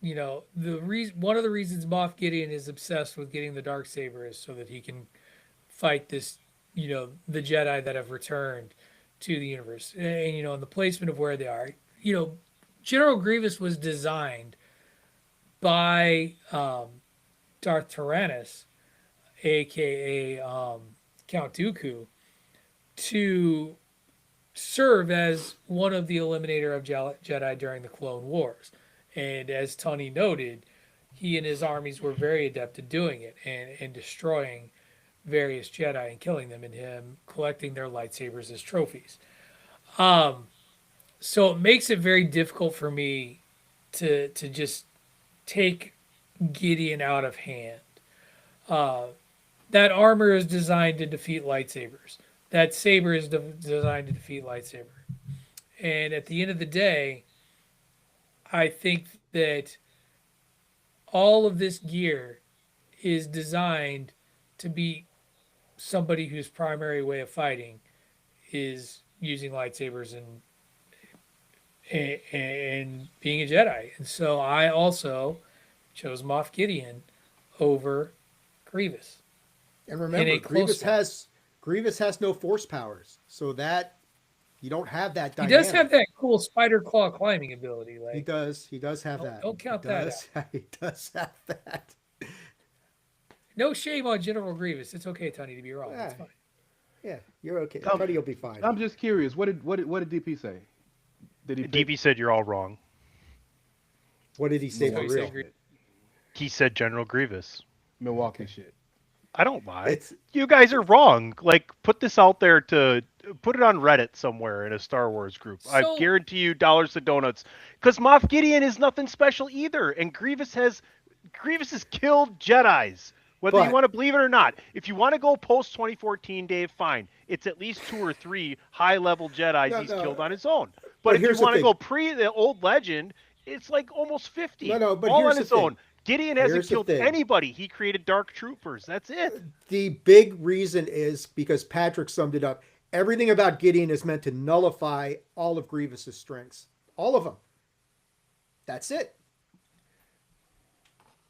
One of the reasons Moff Gideon is obsessed with getting the Darksaber is so that he can fight this, the Jedi that have returned to the universe. And the placement of where they are. General Grievous was designed by Darth Tyrannus, aka Count Dooku, to serve as one of the eliminator of Jedi during the Clone Wars. And as Tony noted, he and his armies were very adept at doing it and destroying various Jedi and killing them, and him collecting their lightsabers as trophies. So it makes it very difficult for me to just take Gideon out of hand. That armor is designed to defeat lightsabers. That saber is designed to defeat lightsaber. And at the end of the day, I think that all of this gear is designed to be somebody whose primary way of fighting is using lightsabers and being a Jedi. And so I also chose Moff Gideon over Grievous. And remember, close Grievous has no force powers, so that you don't have that He dynamic. does have that cool spider claw climbing ability. He Like, does. He does have that. don't count he that does, He does have that. no shame on General Grievous. It's okay, Tony, to be wrong. Yeah, It's fine. yeah, you're okay. Tell- Tony will be fine. I'm just curious. What did DP say? Did he pick DP said you're all wrong. What did he say for So he said real? Grie- He said General Grievous. Milwaukee shit? I don't lie. It's You guys are wrong. Like, put this out there to put it on Reddit somewhere in a Star Wars group. I So- guarantee you dollars to donuts. Because Moff Gideon is nothing special either, and Grievous has killed Jedi's. Whether you But- want to believe it or not. If you want to go post 2014, Dave, fine. It's at least 2 or 3 high-level Jedi's No, he's no. killed on his own. But But if you here's the want to thing. go pre the old legend, it's like almost 50. No, but all here's on the his thing. own. Gideon hasn't Here's the killed thing. anybody. He created Dark Troopers. That's it. the big reason is because Patrick summed it up. Everything about Gideon is meant to nullify all of Grievous's strengths. All of them. That's it.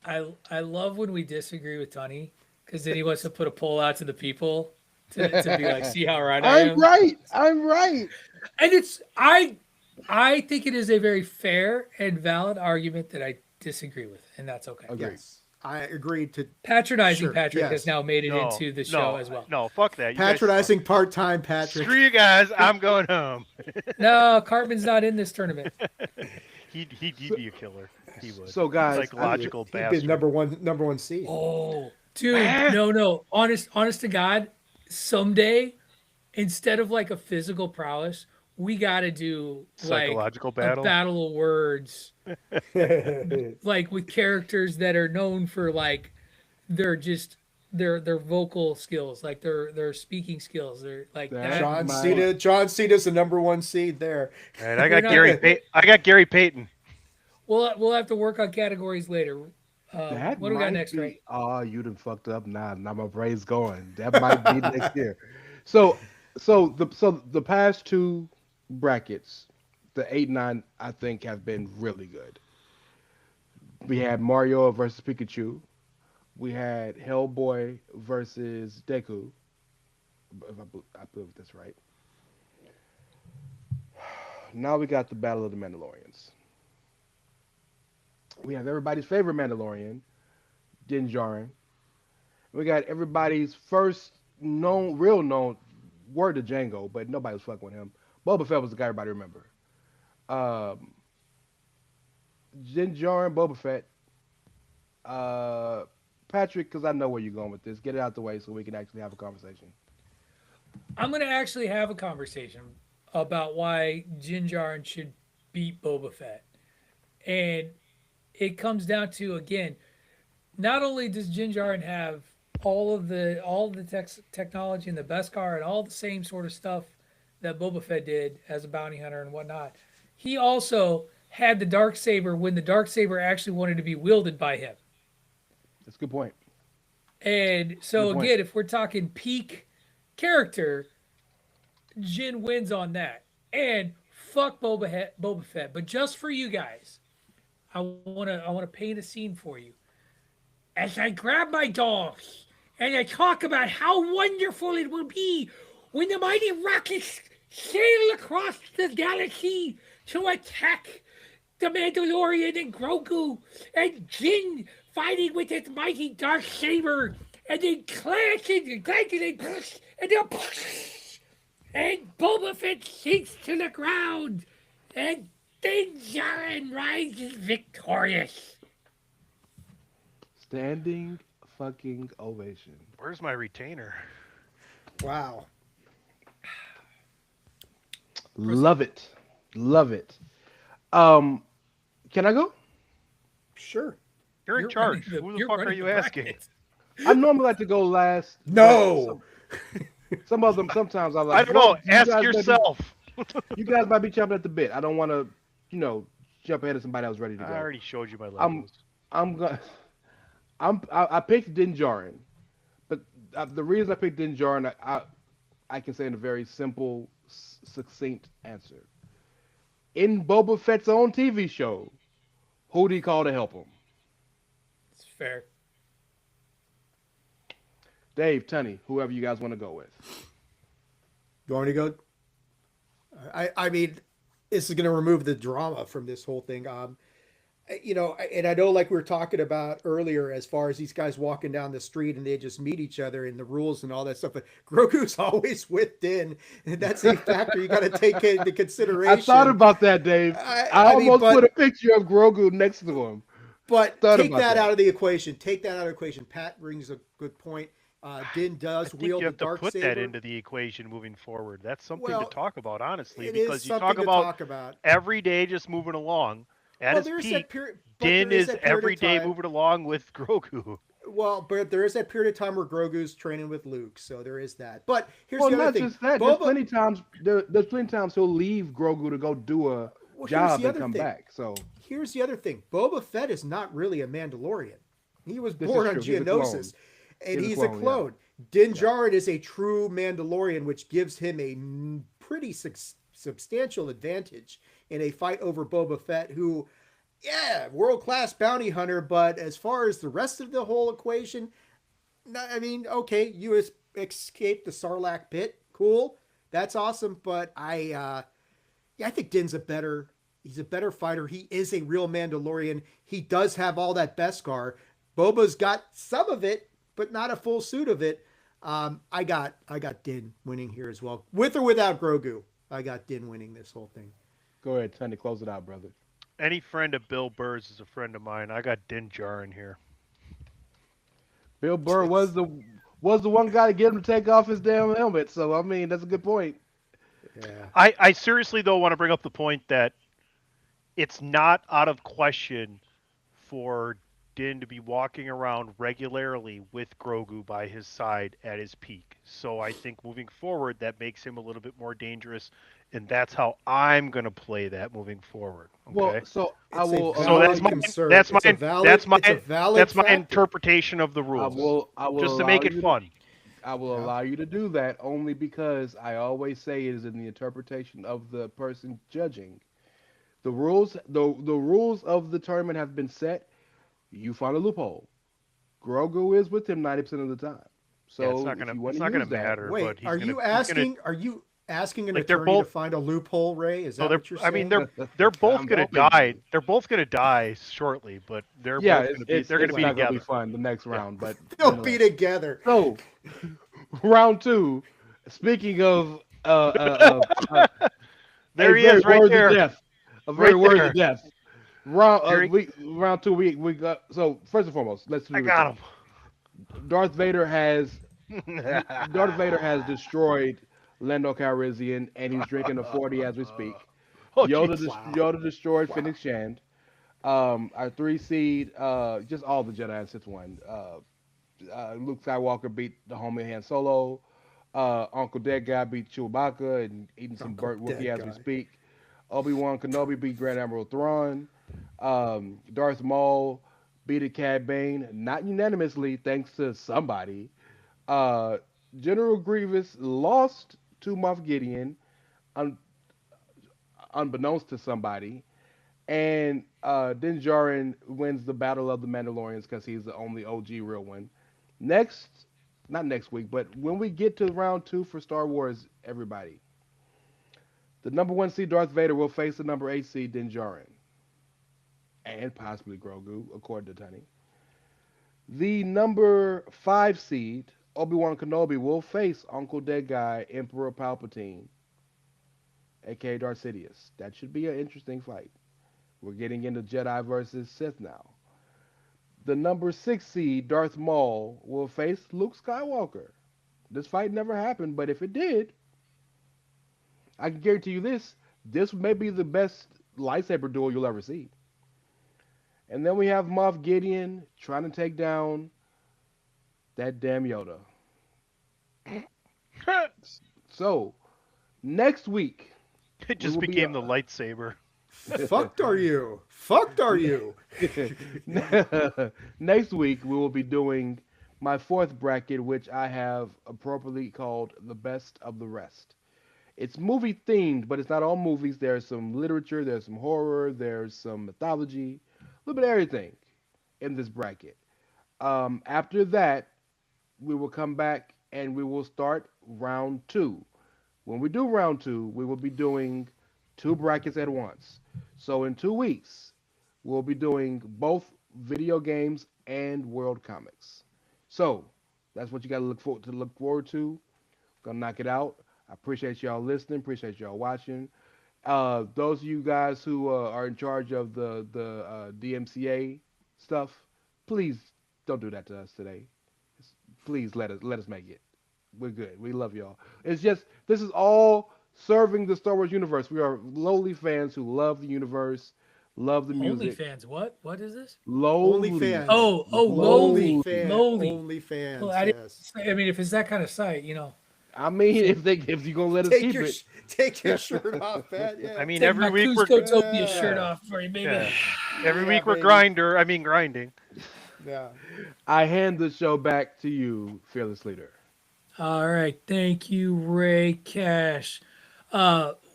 I love when we disagree with Tony because then he wants to put a poll out to the people to be like, see how right I am. I'm right. I'm right. And I think it is a very fair and valid argument that I disagree with, and that's okay. Agreed. Yes. I agreed to Patronizing Sure, Patrick yes. has now made it into the show as well. No, fuck that. You guys patronizing part-time suck. Patrick. Screw you guys. I'm going home. No, Cartman's not in this tournament. He'd be a killer. He would. So guys, Psychological He'd bastard. been number one seed. Oh, dude, no. Honest to God, someday, instead of like a physical prowess, we got to do like Psychological a battle. battle of words, like with characters that are known for like their vocal skills, like their speaking skills. They're like That- that. John Cena's the number one seed there. And I We're got not- I got Gary Payton. We'll have to work on categories later. that What do we got might next, be, Ray? Oh, you done fucked up. Nah, my brain's going. That might be next year. So the past 2 brackets, the 8 and 9, I think have been really good. We had Mario versus Pikachu. We had Hellboy versus Deku. If I believe that's right. Now we got the Battle of the Mandalorians. We have everybody's favorite Mandalorian, Din Djarin. We got everybody's first real known word to Django, but nobody was fucking with him. Boba Fett was the guy everybody remember. Din Djarin, Boba Fett. Patrick, because I know where you're going with this. Get it out the way so we can actually have a conversation. I'm going to actually have a conversation about why Din Djarin should beat Boba Fett. And it comes down to, again, not only does Din Djarin have all of the technology and the Beskar and all the same sort of stuff that Boba Fett did as a bounty hunter and whatnot, he also had the Darksaber when the Darksaber actually wanted to be wielded by him. That's a good point. And so Good point. again, if we're talking peak character, Jin wins on that. And fuck Boba Fett. But just for you guys, I wanna paint a scene for you. As I grab my dogs and I talk about how wonderful it will be when the mighty rockets sail across the galaxy to attack the Mandalorian and Grogu and Jin fighting with his mighty dark saber and then clashing and clanking and then and Boba Fett sinks to the ground and Din Djarin rises victorious. Standing fucking ovation. Where's my retainer? Wow. Love it. Love it. Can I go? Sure. You're in You're charge. running Who the you're fuck are running you the asking? brackets. I normally like to go last. No. Some of them, sometimes I I like. don't know. "Well, you Ask guys might be- yourself. You guys might be chomping at the bit. I don't want to, jump ahead of somebody that was ready to go. I already showed you my I'm- Legos. I'm gonna. I picked Din Djarin, but the reason I picked Din Djarin, I can say in a very simple, succinct answer. In Boba Fett's own TV show, who did he call to help him? It's fair. Dave, Tunny, whoever you guys want to go with. You want me to go? I mean, this is going to remove the drama from this whole thing. And I know, like we were talking about earlier, as far as these guys walking down the street and they just meet each other and the rules and all that stuff. But Grogu's always with Din, and that's a factor you got to take into I thought consideration. about that, Dave. I I mean, almost put a but picture of Grogu next to him. but Thought take about that that. out of the equation. Take that out of the equation. Pat brings a good point. Din I does think wield you the have to dark put that saber. into the equation moving forward. That's something to Well, talk about, honestly, it is because you talk something to about talk about. every day just moving along. At Well, his there is that peak, period, but Din there is is that period every of day time. moving along with Grogu. Well, but there is that period of time where Grogu's training with Luke, so there is that. But here's Well, the other not thing: just that. There's Boba. plenty times. There's plenty times he'll leave Grogu to go do a Well, here's job the and other come thing. back. So Here's the other thing: Boba Fett is not really a Mandalorian. He was this is born on true. He's a clone. Geonosis, and He's a he's a clone. Yeah. clone. Din Yeah. Djarin is a true Mandalorian, which gives him a pretty substantial advantage in a fight over Boba Fett, who, yeah, world class bounty hunter. But as far as the rest of the whole equation, I mean, okay, you escaped the Sarlacc pit, cool, that's awesome. But yeah, I think Din's he's a better fighter. He is a real Mandalorian. He does have all that Beskar. Boba's got some of it, but not a full suit of it. I got Din winning here as well, with or without Grogu. I got Din winning this whole thing. Go ahead, Sonny. Close it out, brother. Any friend of Bill Burr's is a friend of mine. I got Din Djarin here. Bill Burr was the one guy to get him to take off his damn helmet. So I mean, that's a good point. Yeah. I seriously, though, want to bring up the point that it's not out of question for Din to be walking around regularly with Grogu by his side at his peak. So I think moving forward, that makes him a little bit more dangerous, and that's how I'm going to play that moving forward. Well, Okay. so I It's a will So allow valid that's my you. concern. that's It's a my valid. that's It's a my valid that's my factor. interpretation of the rules, I will just to allow make it you. fun. I will Yeah. allow you to do that only because I always say it is in the interpretation of the person judging. The rules of the tournament have been set. You find a loophole. Grogu is with him 90% of the time. Yeah, it's So not if gonna you want it's to not gonna use that, matter, but Wait, are you he's gonna asking? Are you asking an like they're attorney to both. find a loophole, Ray? Is So that they're, what you're I mean, saying? they're both I'm gonna hoping die. to. They're both gonna die shortly, but Yeah, they're gonna it's be not gonna be together. fun the next Yeah. round, but They'll be nonetheless. together. So round two. Speaking of a There he very is, right worthy there, death, a very right worthy there. death. Here he, Round two. We got so first and foremost. Let's do I the recap. got Darth Vader has him. Darth Vader has destroyed Lando Calrissian, and he's drinking a 40 as we speak. Oh jeez. Wow. Yoda destroyed Wow. Fennec Shand. Our three seed, just all the Jedi and Sith won. Luke Skywalker beat the homie Han Solo. Uncle Dead Guy beat Chewbacca and eating some Uncle burnt Wookiee Dead as we Guy. speak. Obi-Wan Kenobi beat Grand Admiral Thrawn. Darth Maul beat a Cad Bane, not unanimously, thanks to somebody. Uh, General Grievous lost to Moff Gideon, un- unbeknownst to somebody. And Din Djarin wins the Battle of the Mandalorians because he's the only OG real one. Next, not next week, but when we get to round two for Star Wars, everybody, the number one seed Darth Vader will face the number eight seed Din Djarin and possibly Grogu, according to Tony. The number five seed Obi Wan Kenobi will face Uncle Dead Guy Emperor Palpatine, aka Darth Sidious. That should be an interesting fight. We're getting into Jedi versus Sith now. The number six seed Darth Maul will face Luke Skywalker. This fight never happened, but if it did, I can guarantee you this: this may be the best lightsaber duel you'll ever see. And then we have Moff Gideon trying to take down that damn Yoda. So next week It we just will be became the lightsaber. Fucked are you? Fucked are you? next week we will be doing my fourth bracket, which I have appropriately called the best of the rest. It's movie themed, but it's not all movies. There's some literature, there's some horror, there's some mythology, a little bit of everything in this bracket. After that, we will come back and we will start round two. When we do round two, we will be doing two brackets at once. So in 2 weeks, we'll be doing both video games and world comics. So that's what you got to look forward to. Gonna knock it out. I appreciate y'all listening. Appreciate y'all watching. Those of you guys who are in charge of the DMCA stuff, please don't do that to us today. Please let us make it. We're good. We love y'all. It's just this is all serving the Star Wars universe. We are lowly fans who love the universe, love the music. OnlyFans. What? What is this? Lowly, OnlyFans. Oh, Only lowly, fan. lowly. Only Well, fans. I didn't. Yes. I mean, if it's that kind of site, I mean, so if you're gonna let us keep it, Take your shirt off, Pat. I Yeah. mean, take every my week we're Cusco shirt yeah, off for you, baby. yeah. Every Yeah, week we're baby. grinding. Yeah. I hand the show back to you, fearless leader. All right, thank you, Ray Cash.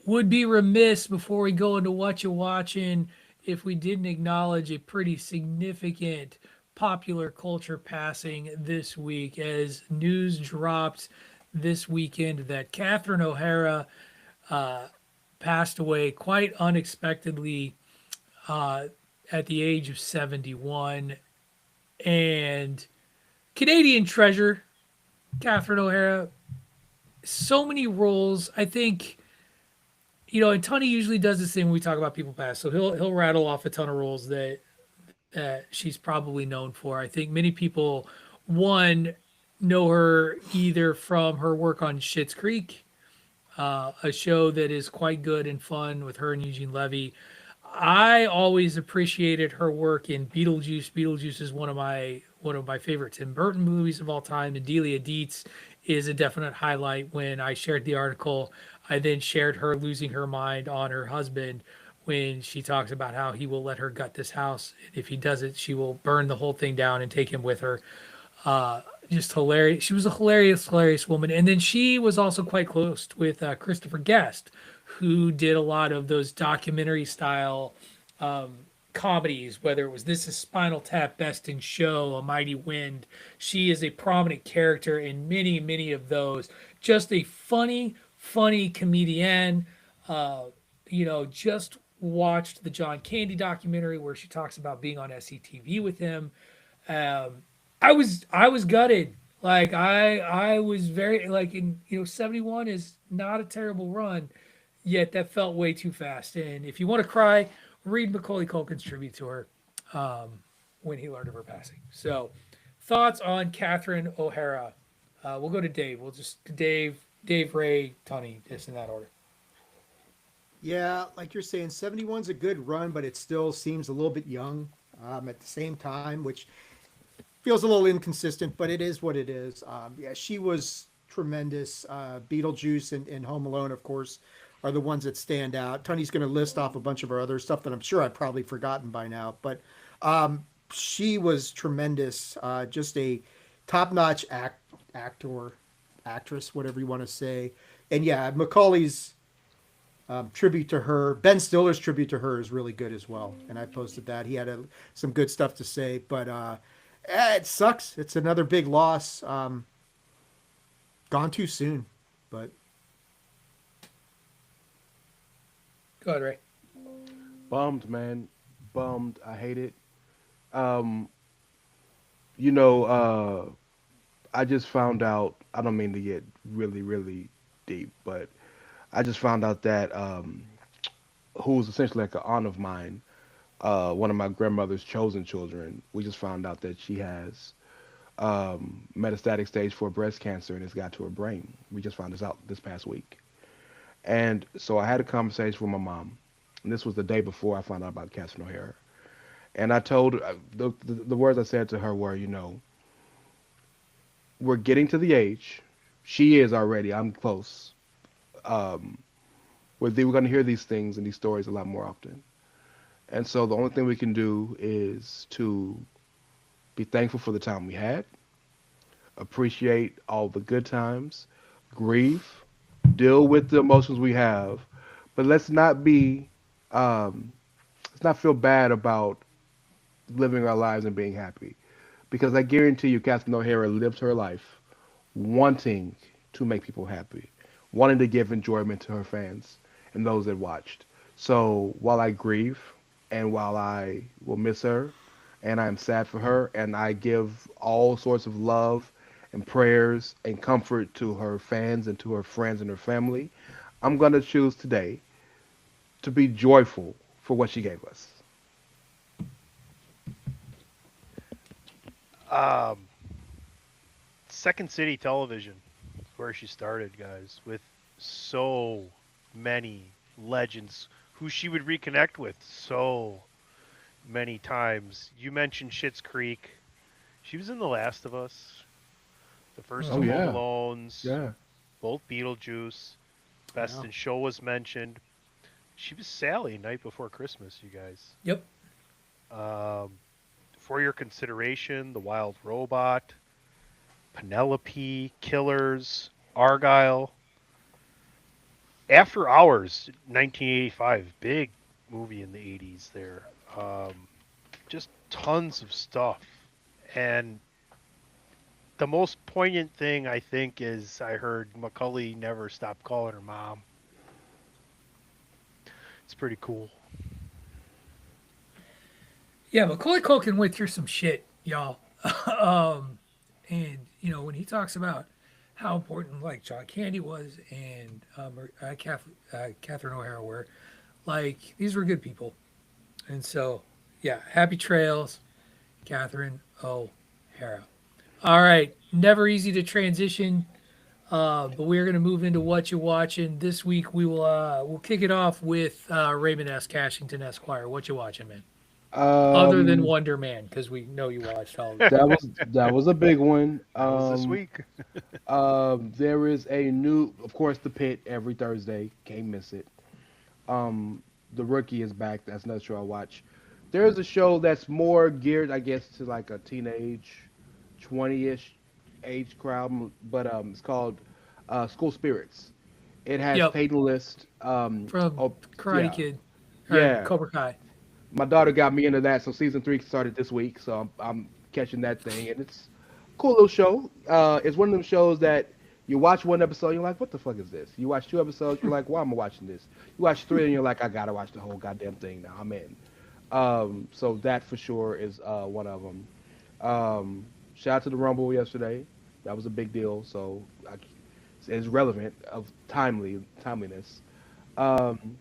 Would be remiss before we go into what you're watching if we didn't acknowledge a pretty significant popular culture passing this week as news dropped this weekend that Catherine O'Hara passed away quite unexpectedly uh, at the age of 71. And Canadian treasure, Catherine O'Hara, so many roles. I think, and Tony usually does this thing when we talk about people past. So he'll rattle off a ton of roles that she's probably known for. I think many people, one, know her either from her work on Schitt's Creek, a show that is quite good and fun with her and Eugene Levy. I always appreciated her work in Beetlejuice. Beetlejuice is one of my favorite Tim Burton movies of all time, and Delia Dietz is a definite highlight. When I shared the article, I then shared her losing her mind on her husband when she talks about how he will let her gut this house. If he does it, she will burn the whole thing down and take him with her. Just hilarious. She was a hilarious woman. And then she was also quite close with Christopher Guest, who did a lot of those documentary style comedies, whether it was This Is Spinal Tap, Best in Show, A Mighty Wind. She is a prominent character in many of those. Just a funny comedian. Just watched the John Candy documentary where she talks about being on SCTV with him. Um, I was gutted. Like I was very like in 71 is not a terrible run, yet that felt way too fast. And if you want to cry, read Macaulay Culkin's tribute to her when he learned of her passing. So, thoughts on Catherine O'Hara? We'll go to Dave. We'll just Dave, Ray, Tony, just in that order. Yeah, like you're saying, 71's a good run, but it still seems a little bit young at the same time, which feels a little inconsistent, but it is what it is. Yeah, she was tremendous. Beetlejuice and Home Alone, of course, are the ones that stand out. Tony's going to list off a bunch of her other stuff that I'm sure I've probably forgotten by now, but she was tremendous. Just a top-notch actor, actress, whatever you want to say. And yeah, Macaulay's tribute to her, Ben Stiller's tribute to her is really good as well. And I posted that. He had some good stuff to say, but it sucks. It's another big loss. Gone too soon, but Go ahead, Ray. Bummed, man. Bummed. I hate it. Um, you know, I just found out. I don't mean to get really deep, but I just found out that who's essentially like an aunt of mine, one of my grandmother's chosen children. We just found out that she has metastatic stage 4 breast cancer and it's got to her brain. We just found this out this past week. And so I had a conversation with my mom, and this was the day before I found out about Catherine O'Hara. And I told her, the words I said to her were, we're getting to the age. She is already. I'm close. Um, we're going to hear these things and these stories a lot more often. And so the only thing we can do is to be thankful for the time we had, appreciate all the good times, grieve, deal with the emotions we have, but um, let's not feel bad about living our lives and being happy, because I guarantee you, Catherine O'Hara lived her life wanting to make people happy, wanting to give enjoyment to her fans and those that watched. So while I grieve and while I will miss her and I'm sad for her and I give all sorts of love and prayers and comfort to her fans and to her friends and her family, I'm going to choose today to be joyful for what she gave us. Um, Second City Television, is where she started, guys, with so many legends who she would reconnect with so many times. You mentioned Schitt's Creek. She was in The Last of Us, the first Oh two Mm-hmm. Home yeah. Alones, Yeah. both Beetlejuice. Best Yeah. in Show was mentioned. She was Sally Night Before Christmas, you guys. Yep. Um, for your consideration, The Wild Robot, Penelope, Killers, Argyle, After Hours, 1985, big movie in the 80s there. Just tons of stuff. And the most poignant thing, I think, is I heard Macaulay never stopped calling her mom. It's pretty cool. Yeah, Macaulay Culkin went through some shit, y'all. um, and when he talks about how important like John Candy was and Catherine O'Hara were, like these were good people. And so, yeah, happy trails, Catherine O'Hara. All right, never easy to transition, but we're gonna move into what you're watching this week. We'll kick it off with Raymond S. Cashington Esquire. What you watching, man? Other than Um, Wonder Man, because we know you watched all of it. that was a big one. That was this week. There is a new, of course, The Pit every Thursday. Can't miss it. The Rookie is back. That's another show I watch. There's a show that's more geared, I guess, to like a teenage, 20-ish age crowd, but it's called School Spirits. It has Yep, Peyton List. from Oh, Karate yeah, Kid or yeah. Cobra Kai. My daughter got me into that, so season 3 started this week. So I'm catching that thing, and it's a cool little show. It's one of them shows that you watch one episode, you're like, what the fuck is this? You watch 2 episodes, you're like, why am I watching this? You watch 3, and you're like, I gotta watch the whole goddamn thing now. I'm in. So that for sure is one of them. Shout out to the Rumble yesterday. That was a big deal. So it's relevant of timeliness. Um,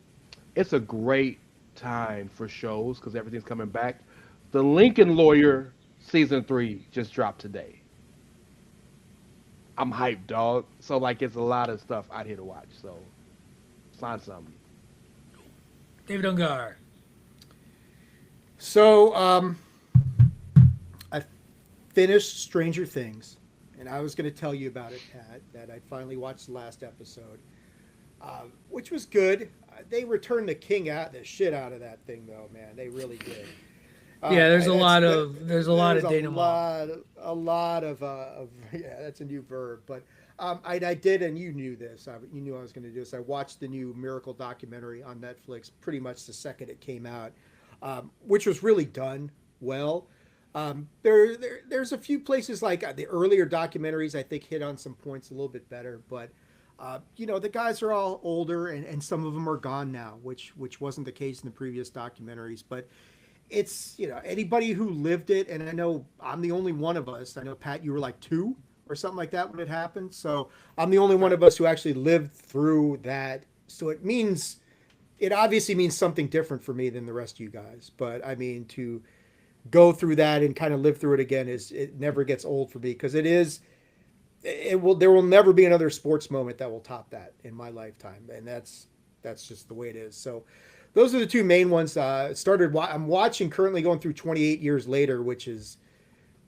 it's a great time for shows because everything's coming back. The Lincoln Lawyer season 3 just dropped today. I'm hyped, dog. So like, it's a lot of stuff out here to watch. So find something. David Ungar. So I finished Stranger Things, and I was going to tell you about it, Pat. That I finally watched the last episode, which was good. They returned the shit out of that thing, though, man. They really did. Yeah, there's a That's lot that, of there's a lot there's of denouement. a lot of yeah, that's a new verb. But I did, and you knew this. You knew I was going to do this. I watched the new Miracle documentary on Netflix pretty much the second it came out, which was really done well. There's a few places like the earlier documentaries I think hit on some points a little bit better, but the guys are all older and some of them are gone now, which wasn't the case in the previous documentaries. But it's anybody who lived it, and I know I'm the only one of us. I know Pat, you were like 2 or something like that when it happened, so I'm the only one of us who actually lived through that. So it obviously means something different for me than the rest of you guys. But I mean, to go through that and kind of live through it again it never gets old for me because there will never be another sports moment that will top that in my lifetime, and that's just the way it is. So those are the two main ones. I'm watching currently, going through 28 years later, which is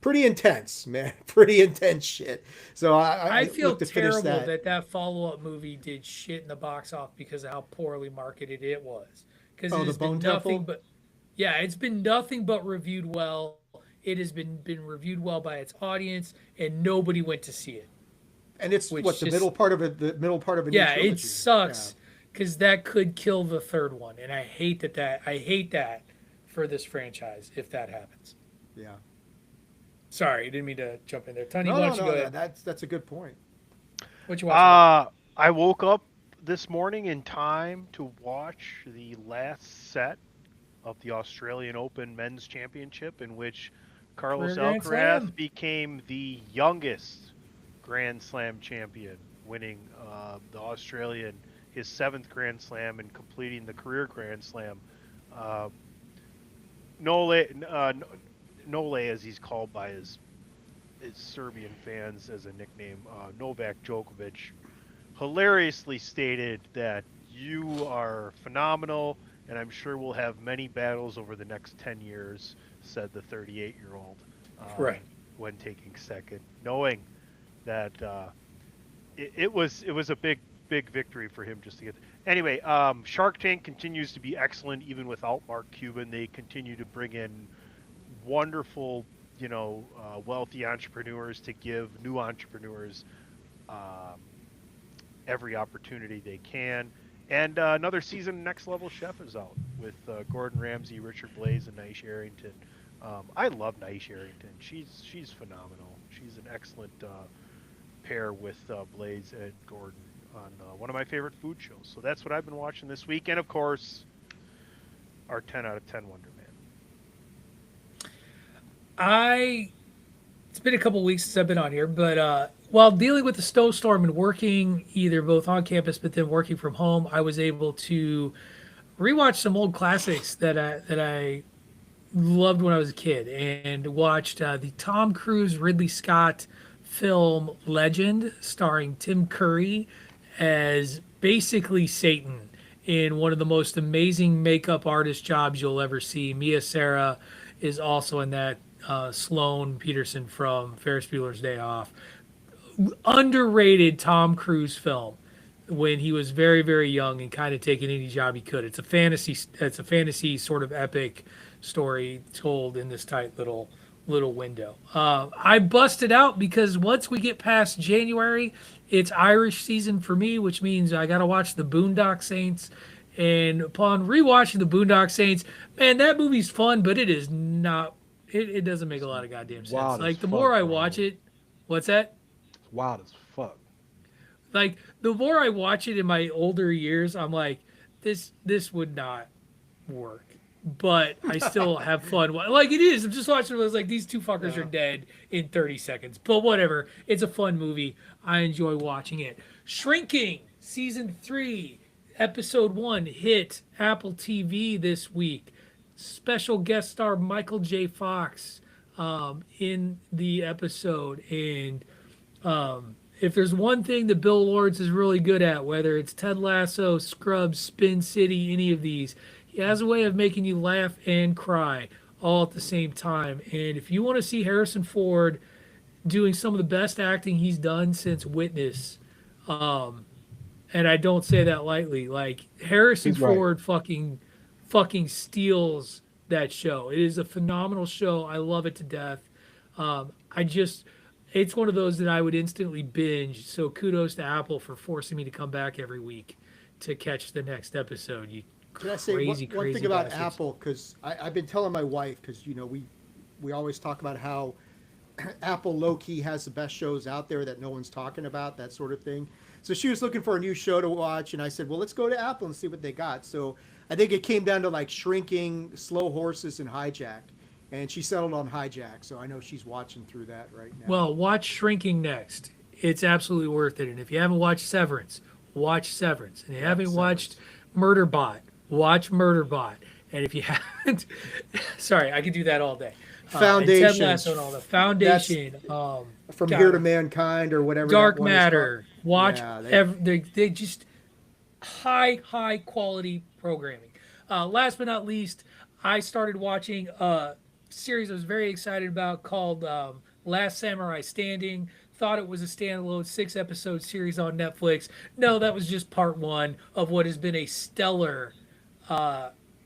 pretty intense, man. Pretty intense shit. So I I feel look to finish terrible that. that follow-up movie did shit in the box office because of how poorly marketed it was. Because it Oh, the has Bone been nothing Temple. but yeah, it's been nothing but reviewed well. It has been reviewed well by its audience, and nobody went to see it. And it's what Which the just middle part of it, the middle part of a new yeah, it trilogy. Yeah, sucks because that could kill the third one, and I hate that for this franchise if that happens. yeah. Sorry, I didn't mean to jump in there. Tony, No, why no, don't you go no, no. ahead? That's a good point. What you watching, man? I woke up this morning in time to watch the last set of the Australian Open Men's Championship, in which Career Carlos Grand Alcaraz Slam. became the youngest Grand Slam champion, winning the Australian his seventh Grand Slam and completing the career Grand Slam. Uh, Nole, Nole, as he's called by his Serbian fans as a nickname, Novak Djokovic, hilariously stated that you are phenomenal, and I'm sure we'll have many battles over the next 10 years, said the 38-year-old Right. when taking second, knowing that it was a big victory for him just to get. Anyway, Shark Tank continues to be excellent even without Mark Cuban. They continue to bring in wonderful, wealthy entrepreneurs to give new entrepreneurs um, every opportunity they can. And another season, Next Level Chef is out with Gordon Ramsay, Richard Blaze, and Nice Arrington. I love Nice Arrington. She's phenomenal. She's an excellent pair with Blaze and Gordon on one of my favorite food shows. So that's what I've been watching this week, and of course, our 10 out of 10 Wonder Man. It's been a couple weeks since I've been on here, but while dealing with the snowstorm and working either both on campus but then working from home, I was able to rewatch some old classics that I loved when I was a kid, and watched the Tom Cruise Ridley Scott film Legend, starring Tim Curry as basically Satan in one of the most amazing makeup artist jobs you'll ever see. Mia Sara is also in that. Sloane Peterson from Ferris Bueller's Day Off. Underrated Tom Cruise film when he was very, very young and kind of taking any job he could. It's a fantasy. It's a fantasy sort of epic story told in this tight little window. I busted out because once we get past January, it's Irish season for me, which means I got to watch the Boondock Saints. And upon rewatching the Boondock Saints, man, that movie's fun, but it is not. It doesn't make a lot of goddamn sense. Wild as Like the fuck, more I bro. watch it, what's that? It's wild as fuck. Like the more I watch it in my older years, I'm like, this would not work. But I still have fun. Like it is. I'm just watching it. I was like, these two fuckers are dead in 30 seconds. But whatever. It's a fun movie. I enjoy watching it. Shrinking season 3, episode 1 hit Apple TV this week. Special guest star Michael J. Fox in the episode, and if there's one thing that Bill Lawrence is really good at, whether it's Ted Lasso, Scrubs, Spin City, any of these, he has a way of making you laugh and cry all at the same time. And if you want to see Harrison Ford doing some of the best acting he's done since Witness, and I don't say that lightly, like Harrison He's right. Ford fucking steals that show. It is a phenomenal show. I love it to death. It's one of those that I would instantly binge. So kudos to Apple for forcing me to come back every week to catch the next episode. You Can I say crazy, one crazy thing about bastards. Apple? Because I've been telling my wife, because we always talk about how Apple low key has the best shows out there that no one's talking about, that sort of thing. So she was looking for a new show to watch, and I said, well, let's go to Apple and see what they got. So I think it came down to like Shrinking, Slow Horses, and Hijack. And she settled on Hijack, so I know she's watching through that right now. Well, watch Shrinking next. It's absolutely worth it. And if you haven't watched Severance, watch Severance. And if you haven't watched Murderbot, watch Murderbot. And if you haven't, sorry, I could do that all day. Foundation. And Ted Lasso and all the Foundation. From God, Here to Mankind or whatever. Dark that one is Matter. called. Watch. Yeah, They just high quality programming. Last but not least, I started watching a series I was very excited about called Last Samurai Standing. Thought it was a standalone 6-episode series on Netflix. No, that was just part 1 of what has been a stellar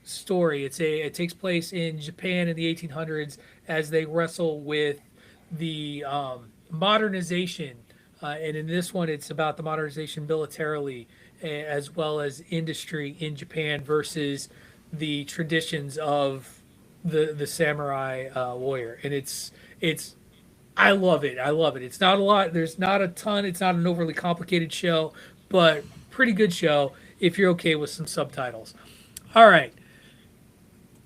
story. It takes place in Japan in the 1800s as they wrestle with the modernization, and in this one, it's about the modernization militarily as well as industry in Japan versus the traditions of the samurai warrior. And it's I love it. I love it. It's not a lot. There's not a ton. It's not an overly complicated show, but Pretty good show if you're okay with some subtitles. All right.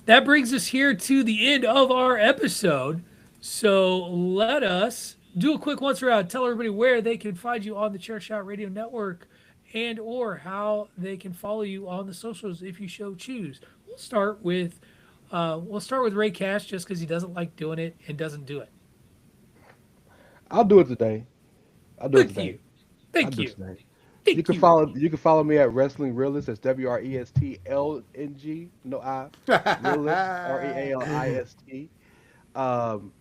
That brings us here to the end of our episode. So let us do a quick once around. Tell everybody where they can find you on the Chairshot Radio Network and or how they can follow you on the socials if you so choose. We'll start with Ray Cash just because he doesn't like doing it and doesn't do it. I'll do it today. I'll do it Thank you. today. I'll Thank do you. it today. You Thank can you. follow you can follow me at Wrestling Realist. That's WRESTLNG. No I. Realist. REALIST.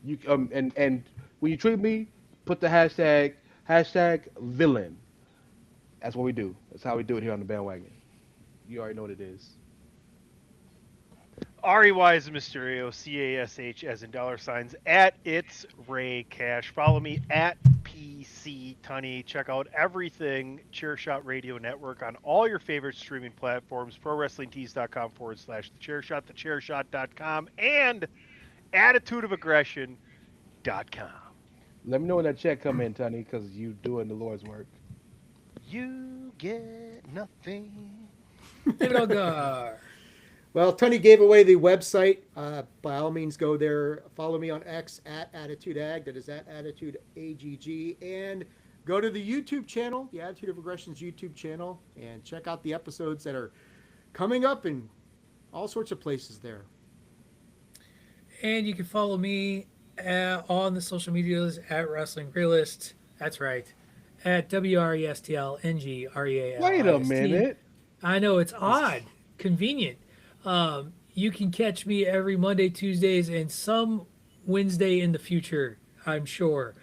You and when you tweet me, put the hashtag villain. That's what we do. That's how we do it here on the bandwagon. You already know what it is. REY is Mysterio, CASH as in dollar signs, at It's Ray Cash. Follow me at PC Tunney. Check out everything Chairshot Radio Network on all your favorite streaming platforms, ProWrestlingTees.com/The Chairshot, TheChairshot.com, and AttitudeOfAggression.com. Let me know when that check come in, Tony, because you doing the Lord's work. You get nothing. David Elgar. Well, Tony gave away the website. By all means, go there. Follow me on X at AttitudeAg. That is at AttitudeAGG. And go to the YouTube channel, the Attitude of Aggression's YouTube channel, and check out the episodes that are coming up in all sorts of places there. And you can follow me on the social medias at Wrestling Realist. That's right. At WRESTLNGREALIST. Wait a minute. I know it's odd, convenient. You can catch me every Monday, Tuesdays, and some Wednesday in the future, I'm sure,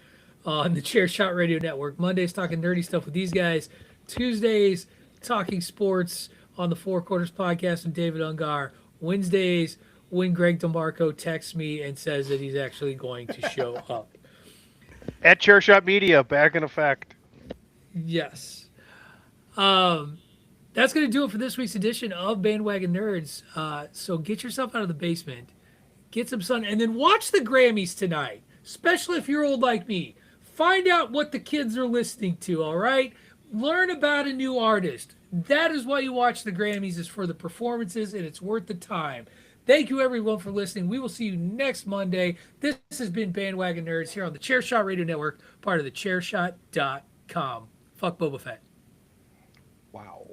on the Chairshot Radio Network. Mondays talking nerdy stuff with these guys. Tuesdays talking sports on the Four Quarters Podcast with David Ungar. Wednesdays when Greg DeMarco texts me and says that he's actually going to show up. At Chairshot Media, back in effect. Yes. That's going to do it for this week's edition of Bandwagon Nerds. So get yourself out of the basement, get some sun, and then watch the Grammys tonight, especially if you're old like me. Find out what the kids are listening to, all right? Learn about a new artist. That is why you watch the Grammys, is for the performances, and it's worth the time. Thank you, everyone, for listening. We will see you next Monday. This has been Bandwagon Nerds here on the Chairshot Radio Network, part of the Chairshot.com. Fuck Boba Fett. Wow.